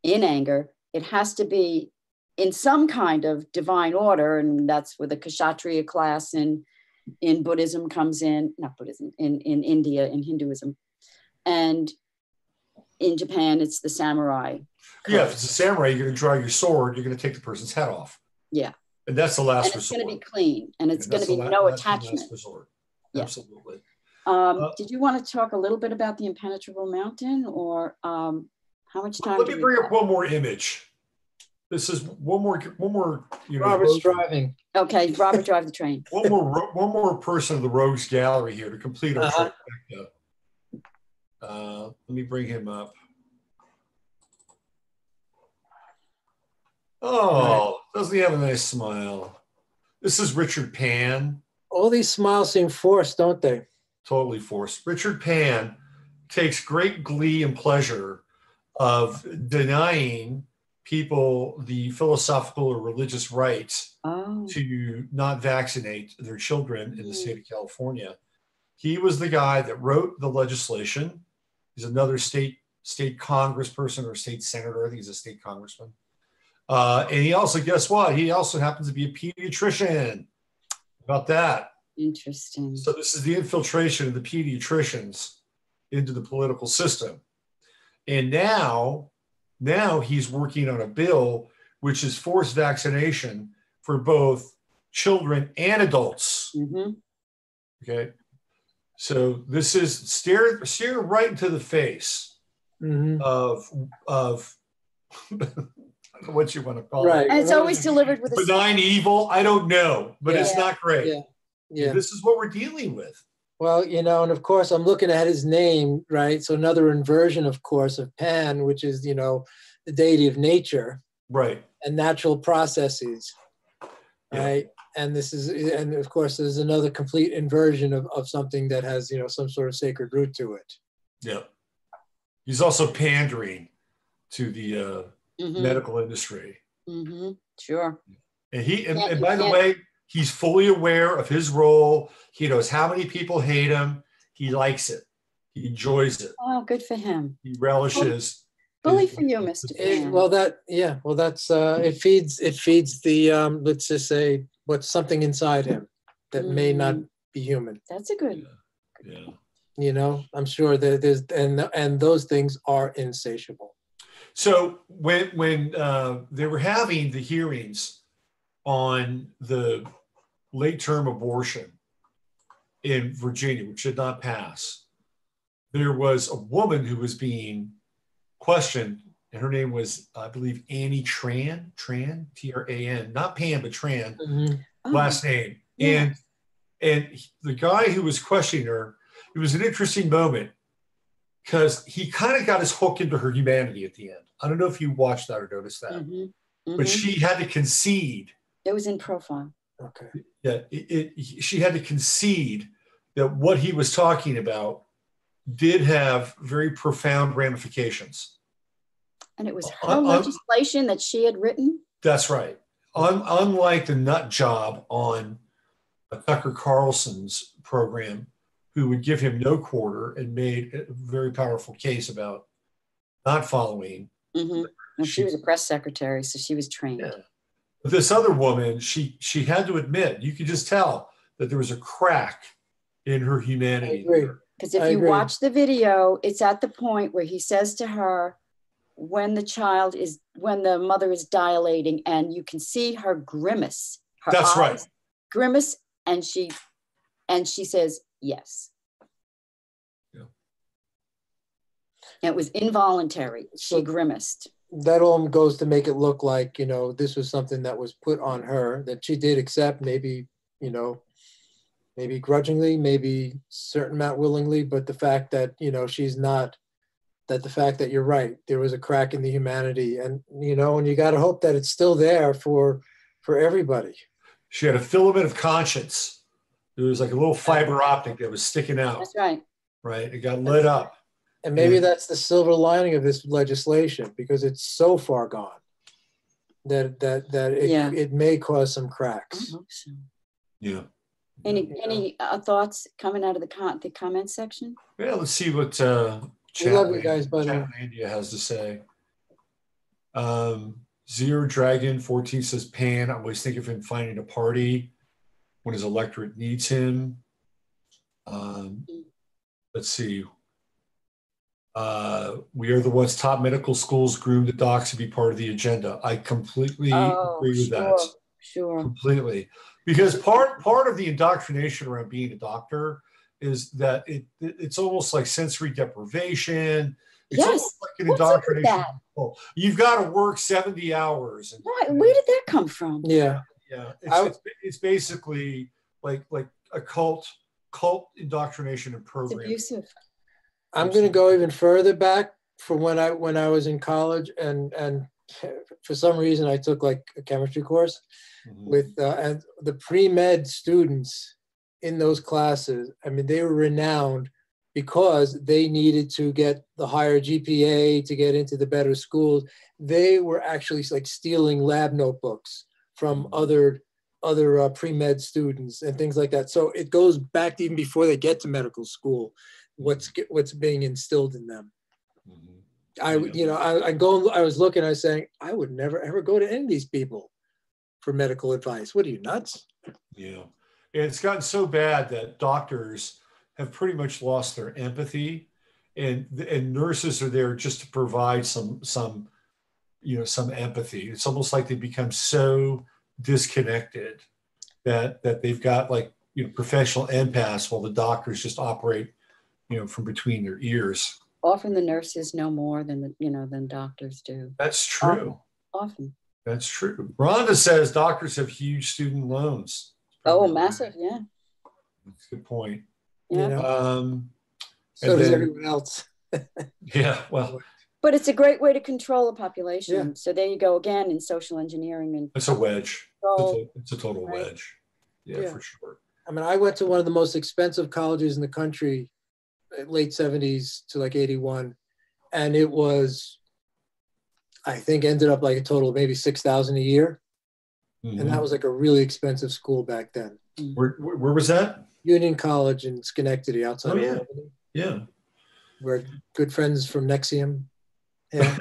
in anger. It has to be in some kind of divine order. And that's where the Kshatriya class in Buddhism comes in, not Buddhism, in India, in Hinduism. And in Japan, it's the samurai. Yeah, if it's a samurai, you're going to draw your sword, you're going to take the person's head off. Yeah. And that's the last resort. It's going to be clean, and it's going to be no attachment. Last resort. Yeah. Absolutely. Did you want to talk a little bit about the impenetrable mountain, or how much time? Let me bring up one more image. This is one more. Robert's driving. Okay, Robert, drive the train. one more person of the rogues gallery here to complete our trifecta. Let me bring him up. Oh, doesn't he have a nice smile? This is Richard Pan. All these smiles seem forced, don't they? Totally forced. Richard Pan takes great glee and pleasure of denying people the philosophical or religious rights to not vaccinate their children in the state of California. He was the guy that wrote the legislation. He's another state congressperson or state senator. I think he's a state congressman. And he also, guess what? He also happens to be a pediatrician. About that. Interesting. So this is the infiltration of the pediatricians into the political system. And now he's working on a bill which is forced vaccination for both children and adults. Mm-hmm. Okay. So this is stare right into the face of what you want to call it. And it's always delivered with a benign evil. I don't know, but it's not great. Yeah. This is what we're dealing with. Well, and of course I'm looking at his name, right? So another inversion, of course, of Pan, which is, the deity of nature. Right. And natural processes. Right. And and of course, there's another complete inversion of something that has, some sort of sacred root to it. Yeah. He's also pandering to the medical industry. Mm-hmm. Sure. And by the way, he's fully aware of his role. He knows how many people hate him. He likes it. He enjoys it. Oh, good for him. He relishes. Bully for you, Mr. Pan. That's it feeds the let's just say what's something inside him that may not be human. That's a good. Yeah. I'm sure that there's and those things are insatiable. So when they were having the hearings on the late term abortion in Virginia, which did not pass, there was a woman who was being questioned, and her name was, I believe, Annie Tran, T-R-A-N, not Pan, but Tran, last name. Yeah. And the guy who was questioning her, it was an interesting moment because he kind of got his hook into her humanity at the end. I don't know if you watched that or noticed that, but she had to concede. It was in profile. Okay. Yeah, she had to concede that what he was talking about did have very profound ramifications. And it was her legislation that she had written? That's right. Unlike the nut job on Tucker Carlson's program, who would give him no quarter and made a very powerful case about not following. Mm-hmm. And she was a press secretary, so she was trained. Yeah. But this other woman, she had to admit, you could just tell that there was a crack in her humanity. Because if you watch the video, it's at the point where he says to her, when the mother is dilating, and you can see her grimace. That's right. Grimace, and she says yes. Yeah. It was involuntary. She grimaced. That all goes to make it look like, this was something that was put on her, that she did accept, maybe, maybe grudgingly, maybe certain amount willingly, but the fact that, she's not, that the fact that you're right, there was a crack in the humanity, and, and you got to hope that it's still there for everybody. She had a filament of conscience. There was like a little fiber optic that was sticking out. That's right. Right. It got lit up. And maybe that's the silver lining of this legislation, because it's so far gone that it may cause some cracks. I hope so. Yeah. Any thoughts coming out of the comment section? Yeah, let's see what India has to say. Zero Dragon 14 says, Pan, I always think of him finding a party when his electorate needs him. Let's see. We are the ones top medical schools groom the docs to be part of the agenda. I completely agree with that. Sure. Completely. Because part of the indoctrination around being a doctor is that it's almost like sensory deprivation. It's almost like an indoctrination. You've got to work 70 hours. Right. Where did that come from? Yeah. Yeah. It's basically like a cult indoctrination and program. It's abusive. I'm going to go even further back from when I was in college, and for some reason I took like a chemistry course with and the pre-med students in those classes. I mean, they were renowned because they needed to get the higher GPA to get into the better schools. They were actually like stealing lab notebooks from other pre-med students and things like that. So it goes back to even before they get to medical school. What's being instilled in them. I was looking, I was saying, I would never ever go to any of these people for medical advice. What are you, nuts? Yeah. It's gotten so bad that doctors have pretty much lost their empathy, and nurses are there just to provide some empathy. It's almost like they become so disconnected that they've got professional empaths while the doctors just operate from between their ears. Often the nurses know more than doctors do. That's true. Often. That's true. Rhonda says doctors have huge student loans. Oh, massive, yeah. That's a good point. Yeah. So does everyone else. Yeah, well. But it's a great way to control a population. Yeah. So there you go again in social engineering. And it's a wedge. It's a total wedge. Yeah, for sure. I mean, I went to one of the most expensive colleges in the country, late 70s to like 81. And it was, I think, ended up like a total of maybe $6,000 a year. Mm-hmm. And that was like a really expensive school back then. Where was that? Union College in Schenectady, outside of Albany. Yeah. We're good friends from Nexium. Yeah.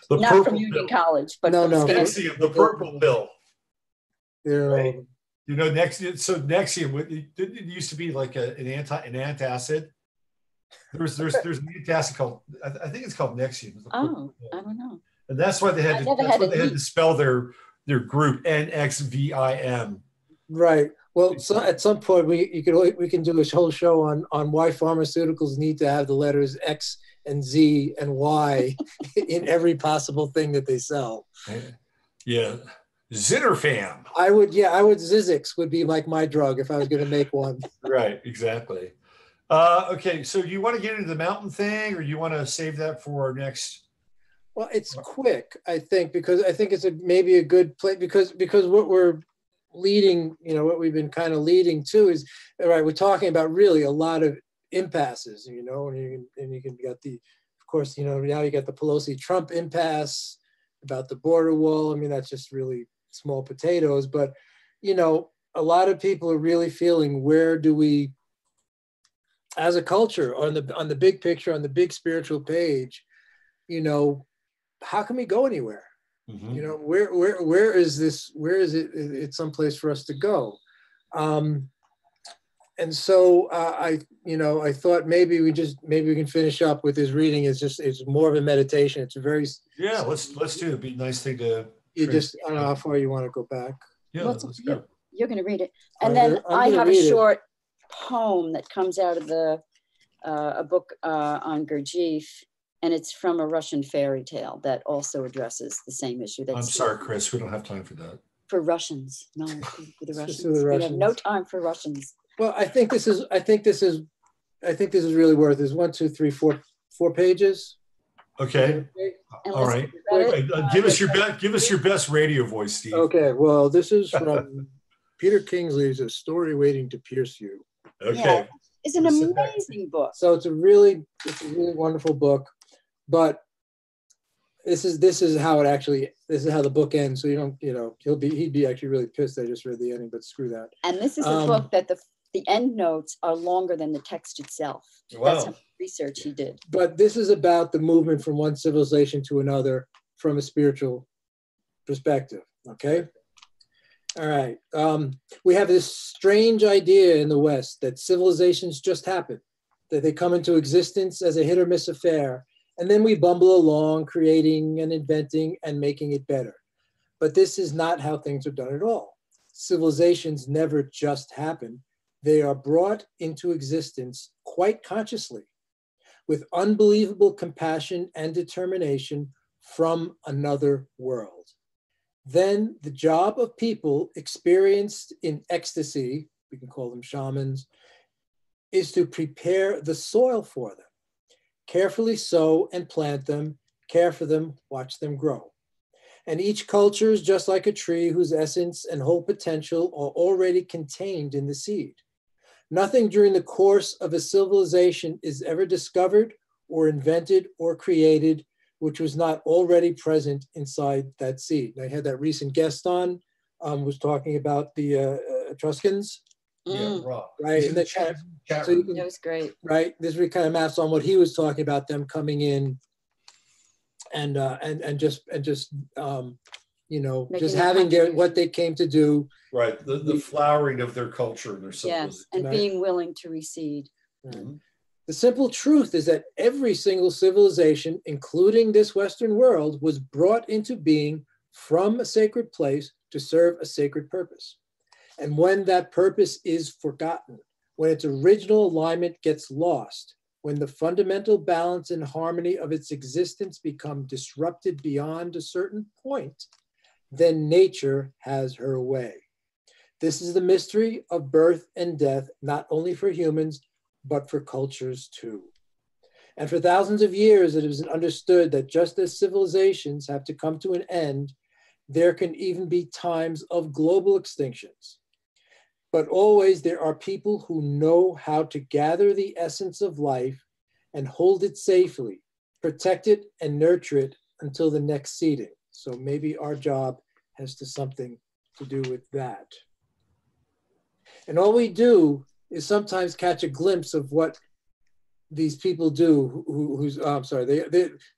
Not from Union College, but no. Nexium, the purple pill. Yeah. Right? Nexium. So Nexium, it used to be like an antacid. There's an antacid called, I think it's called Nexium. I don't know. And that's why they had to spell their group NXVIM. Right. Well, so at some point we can do a whole show on why pharmaceuticals need to have the letters X and Z and Y in every possible thing that they sell. Yeah. Zinnerfam. I would Zizix would be like my drug if I was going to make one. Right, exactly. Okay, so you want to get into the mountain thing, or you want to save that for our next? Well, it's quick, I think, because I think it's maybe a good place because what we're leading, what we've been kind of leading to is, right, we're talking about really a lot of impasses, you know, and you can get the, of course, you know, now you got the Pelosi-Trump impasse about the border wall. I mean, that's just really small potatoes, but, you know, a lot of people are really feeling, where do we, as a culture, on the big picture, on the big spiritual page, you know, how can we go anywhere? Mm-hmm. You know, where is this? Where is it? It's someplace for us to go. And so I thought maybe we can finish up with his reading. It's more of a meditation. It's a very, yeah. Let's do it. It'd be a nice thing to. You just, I don't know how far you want to go back. Yeah, Well, let's go. You're going to read it, and then I have a short poem that comes out of a book on Gurdjieff, and it's from a Russian fairy tale that also addresses the same issue. I'm sorry, Krys, we don't have time for that. For Russians, no, for the Russians. For the Russians. We have no time for Russians. Well, I think this is really worth it. It's 1, 2, 3, 4 pages. Okay. All right. Give us your best radio voice, Steve. Okay. Well, this is from Peter Kingsley's A Story Waiting to Pierce You. Okay. Yeah, it's an amazing book. So it's a really wonderful book, but this is how the book ends. So you don't, you know, he'd be actually really pissed that I just read the ending, but screw that. And this is a book that the end notes are longer than the text itself. Wow. That's some research he did. But this is about the movement from one civilization to another from a spiritual perspective. Okay. All right. We have this strange idea in the West that civilizations just happen, that they come into existence as a hit or miss affair, and then we bumble along creating and inventing and making it better. But this is not how things are done at all. Civilizations never just happen. They are brought into existence quite consciously, with unbelievable compassion and determination from another world. Then the job of people experienced in ecstasy, we can call them shamans, is to prepare the soil for them, carefully sow and plant them, care for them, watch them grow. And each culture is just like a tree whose essence and whole potential are already contained in the seed. Nothing during the course of a civilization is ever discovered or invented or created which was not already present inside that seed. And I had that recent guest on, was talking about the Etruscans. Yeah, right. And that was great. Right. This really kind of maps on what he was talking about, them coming in and just you know, making just having what they came to do. Right. The flowering of their culture and their civilization. Yes, and being willing to recede. Mm-hmm. The simple truth is that every single civilization, including this Western world, was brought into being from a sacred place to serve a sacred purpose. And when that purpose is forgotten, when its original alignment gets lost, when the fundamental balance and harmony of its existence become disrupted beyond a certain point, then nature has her way. This is the mystery of birth and death, not only for humans, but for cultures too. And for thousands of years, it has been understood that just as civilizations have to come to an end, there can even be times of global extinctions. But always there are people who know how to gather the essence of life and hold it safely, protect it and nurture it until the next seeding. So maybe our job has something to do with that. And all we do is sometimes catch a glimpse of what these people do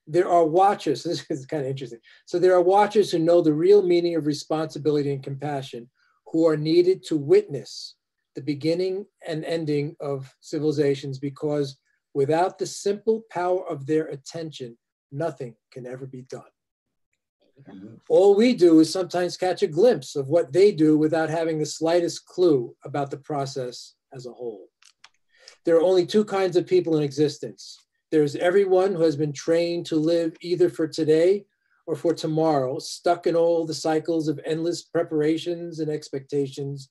there are watchers. This is kind of interesting. So there are watchers who know the real meaning of responsibility and compassion, who are needed to witness the beginning and ending of civilizations, because without the simple power of their attention, nothing can ever be done. Mm-hmm. All we do is sometimes catch a glimpse of what they do without having the slightest clue about the process as a whole. There are only two kinds of people in existence. There's everyone who has been trained to live either for today or for tomorrow, stuck in all the cycles of endless preparations and expectations,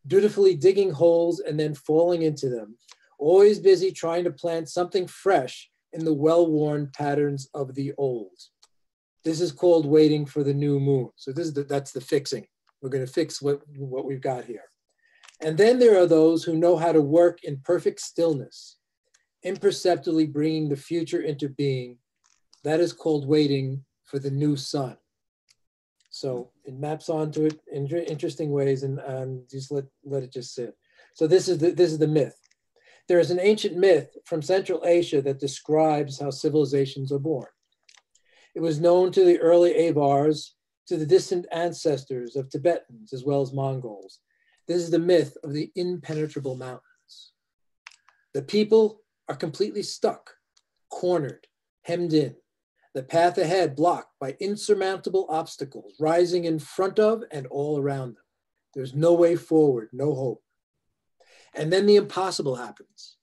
dutifully digging holes and then falling into them, always busy trying to plant something fresh in the well-worn patterns of the old. This is called waiting for the new moon. So that's the fixing. We're going to fix what we've got here. And then there are those who know how to work in perfect stillness, imperceptibly bringing the future into being. That is called waiting for the new sun. So it maps onto it in interesting ways, and just let it just sit. So this is the myth. There is an ancient myth from Central Asia that describes how civilizations are born. It was known to the early Avars, to the distant ancestors of Tibetans, as well as Mongols. This is the myth of the impenetrable mountains. The people are completely stuck, cornered, hemmed in. The path ahead blocked by insurmountable obstacles rising in front of and all around them. There's no way forward, no hope. And then the impossible happens.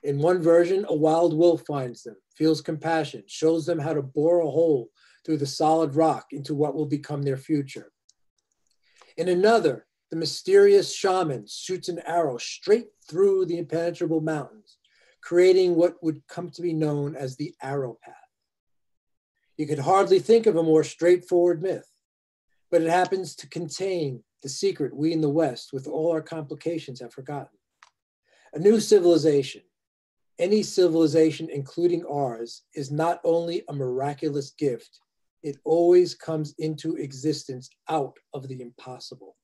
In one version, a wild wolf finds them, feels compassion, shows them how to bore a hole through the solid rock into what will become their future. In another, the mysterious shaman shoots an arrow straight through the impenetrable mountains, creating what would come to be known as the arrow path. You could hardly think of a more straightforward myth, but it happens to contain the secret we in the West, with all our complications, have forgotten. A new civilization, any civilization including ours, is not only a miraculous gift, it always comes into existence out of the impossible.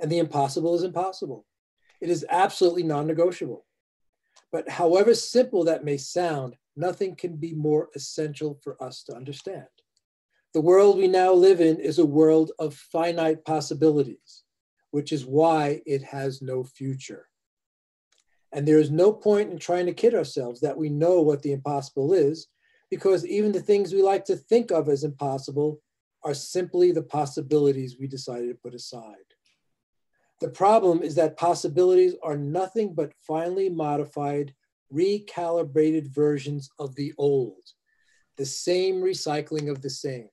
And the impossible is impossible. It is absolutely non-negotiable. But however simple that may sound, nothing can be more essential for us to understand. The world we now live in is a world of finite possibilities, which is why it has no future. And there is no point in trying to kid ourselves that we know what the impossible is, because even the things we like to think of as impossible are simply the possibilities we decided to put aside. The problem is that possibilities are nothing but finely modified, recalibrated versions of the old, the same recycling of the same.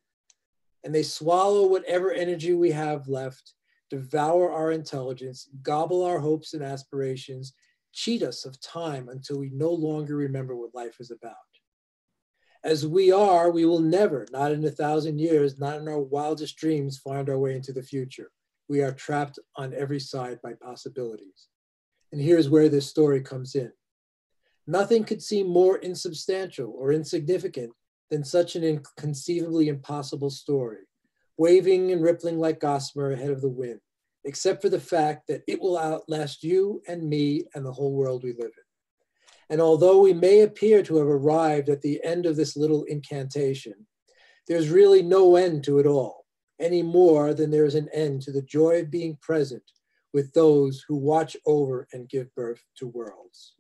And they swallow whatever energy we have left, devour our intelligence, gobble our hopes and aspirations, cheat us of time until we no longer remember what life is about. As we are, we will never, not in 1,000 years, not in our wildest dreams, find our way into the future. We are trapped on every side by possibilities. And here's where this story comes in. Nothing could seem more insubstantial or insignificant than such an inconceivably impossible story, waving and rippling like gossamer ahead of the wind, except for the fact that it will outlast you and me and the whole world we live in. And although we may appear to have arrived at the end of this little incantation, there's really no end to it all, any more than there is an end to the joy of being present with those who watch over and give birth to worlds.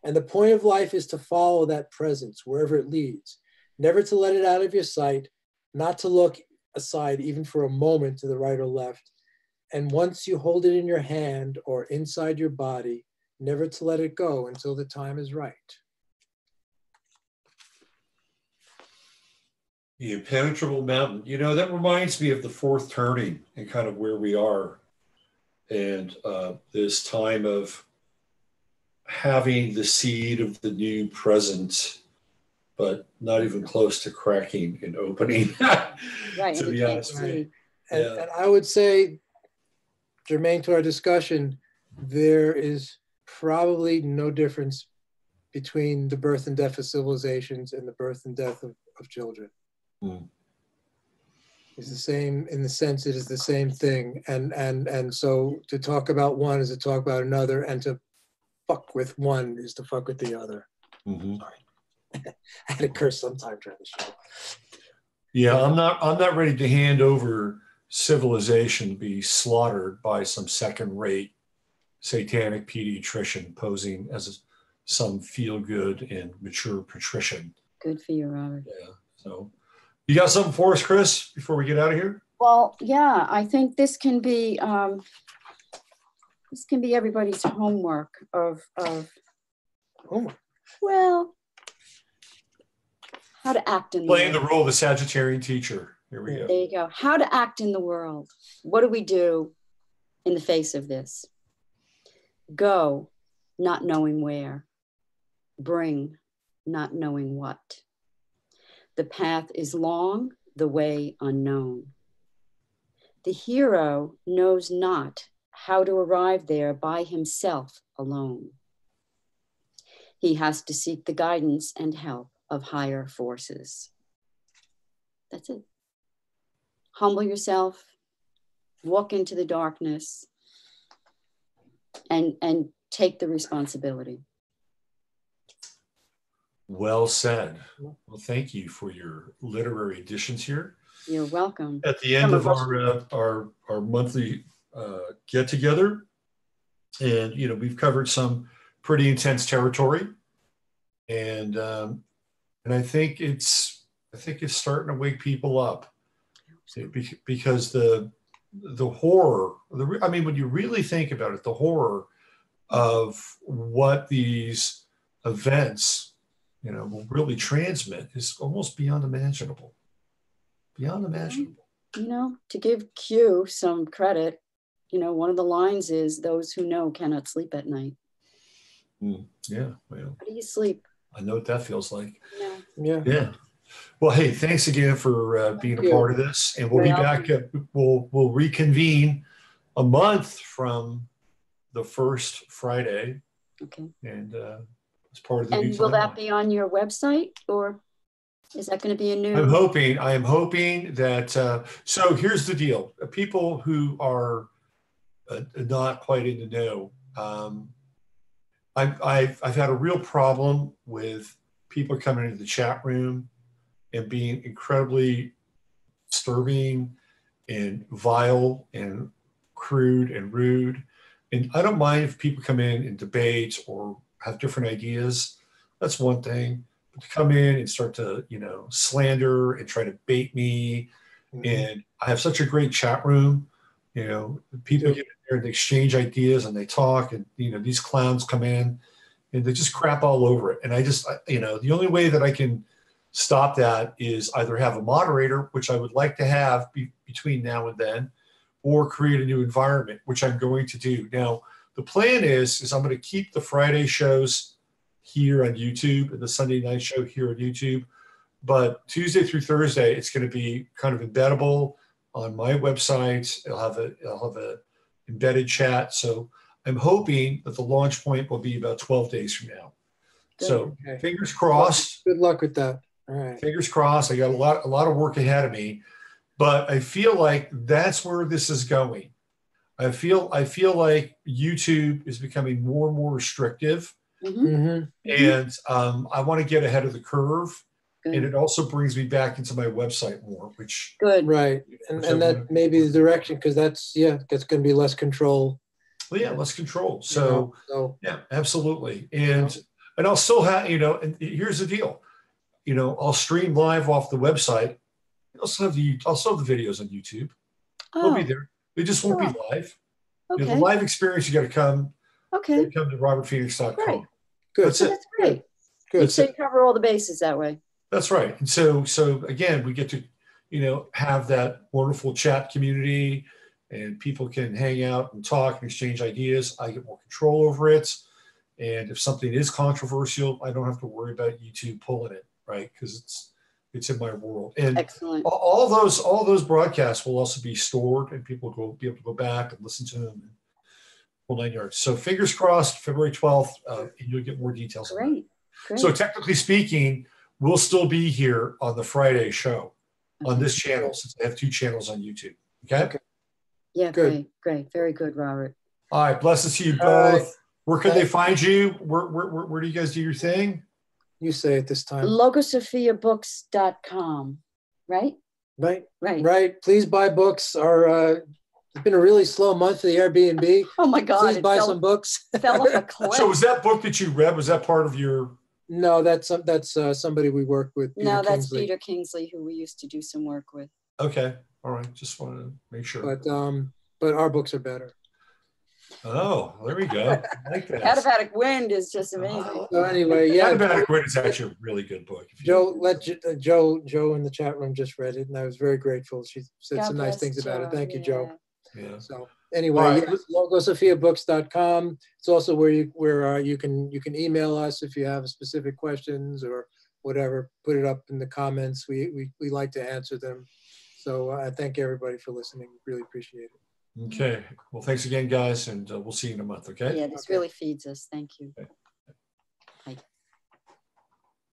And the point of life is to follow that presence wherever it leads, never to let it out of your sight, not to look aside even for a moment to the right or left. And once you hold it in your hand or inside your body, never to let it go until the time is right. The impenetrable mountain. You know, that reminds me of the fourth turning and kind of where we are. And this time of having the seed of the new present, but not even close to cracking and opening. Right. To be honest. Right. And I would say, germane to our discussion, there is probably no difference between the birth and death of civilizations and the birth and death of children. It's the same in the sense it is the same thing. And so to talk about one is to talk about another, and to fuck with one is to fuck with the other. Sorry. I had to curse sometime during the show. Yeah, I'm not ready to hand over civilization to be slaughtered by some second-rate satanic pediatrician posing as some feel-good and mature patrician. Good for you, Robert. Yeah. So, you got something for us, Krys, before we get out of here? Well, yeah, I think this can be everybody's homework of Homework. Well, how to act in the Playing world. the role of the Sagittarian teacher. Here we go. There you go. How to act in the world. What do we do in the face of this? Go, not knowing where. Bring, not knowing what. The path is long, the way unknown. The hero knows not how to arrive there by himself alone. he has to seek the guidance and help of higher forces. That's it. Humble yourself, walk into the darkness, and take the responsibility. Well said. Well, thank you for your literary additions here. You're welcome. At the end of our monthly get together, and we've covered some pretty intense territory, and I think it's starting to wake people up, because the horror, when you really think about it, the horror of what these events will really transmit is almost beyond imaginable. Beyond imaginable. To give Q some credit, one of the lines is, "Those who know cannot sleep at night." Yeah. Well, how do you sleep? I know what that feels like. Yeah. Well, hey, thanks again for being a part of this, and we'll be back. We'll reconvene a month from the first Friday. Okay. And as part of the and will that be on your website, or is that going to be a new? I am hoping that. So here's the deal: people who are not quite in the know. I've had a real problem with people coming into the chat room and being incredibly disturbing and vile and crude and rude. And I don't mind if people come in and debate or have different ideas. That's one thing. But to come in and start to, slander and try to bait me. And I have such a great chat room. People get in there and they exchange ideas and they talk, and these clowns come in and they just crap all over it. And I just, the only way that I can stop that is either have a moderator, which I would like to have between now and then, or create a new environment, which I'm going to do. Now, the plan is I'm going to keep the Friday shows here on YouTube and the Sunday night show here on YouTube. But Tuesday through Thursday, it's going to be kind of embeddable on my website. I'll have a embedded chat. So I'm hoping that the launch point will be about 12 days from now. So fingers crossed. Good luck with that. All right. Fingers crossed. I got a lot of work ahead of me, but I feel like that's where this is going. I feel like YouTube is becoming more and more restrictive, and I want to get ahead of the curve. Good. And it also brings me back into my website more, which right, and that may be the direction, because that's going to be less control. Well, yeah, less control. So yeah, absolutely, and I'll still have And here's the deal. I'll stream live off the website. I'll still have the videos on YouTube. They'll be there. They just won't be live. Okay. The live experience, you got to come. Okay. You come to robertphoenix.com. Right. Good. That's it. That's great. Good. So you cover all the bases that way. That's right. And so again, we get to, have that wonderful chat community, and people can hang out and talk and exchange ideas. I get more control over it. And if something is controversial, I don't have to worry about YouTube pulling it, right? Because it's in my world. And excellent. All those broadcasts will also be stored, and people will be able to go back and listen to them. Whole 9 yards. So fingers crossed, February 12th, and you'll get more details. Great. So technically speaking, we'll still be here on the Friday show on this channel, since I have 2 channels on YouTube. Okay. Yeah. Good. Great. Very good, Robert. All right. Blessings to you both. Right. Where can they find you? Where do you guys do your thing? You say it this time. logosophiabooks.com. Right. Please buy books. It's been a really slow month for the Airbnb. Oh my God! Please buy some books. Fell off a cliff. So was that book that you read? Was that part of your? No, that's somebody we work with. Peter Kingsley. Peter Kingsley, who we used to do some work with. Okay, all right. Just wanted to make sure. But our books are better. Oh, there we go. I like that. Katabatic Wind is just amazing. So anyway, Katabatic Wind is actually a really good book. Joe in the chat room just read it, and I was very grateful. She said some nice things about it. Thank you, Joe. Yeah. So anyway, logosophiabooks.com. It's also where you can email us if you have specific questions or whatever. Put it up in the comments. We like to answer them. So I thank everybody for listening. Really appreciate it. Okay. Well, thanks again, guys, and we'll see you in a month. Okay. Yeah, this really feeds us. Thank you. Okay. Bye.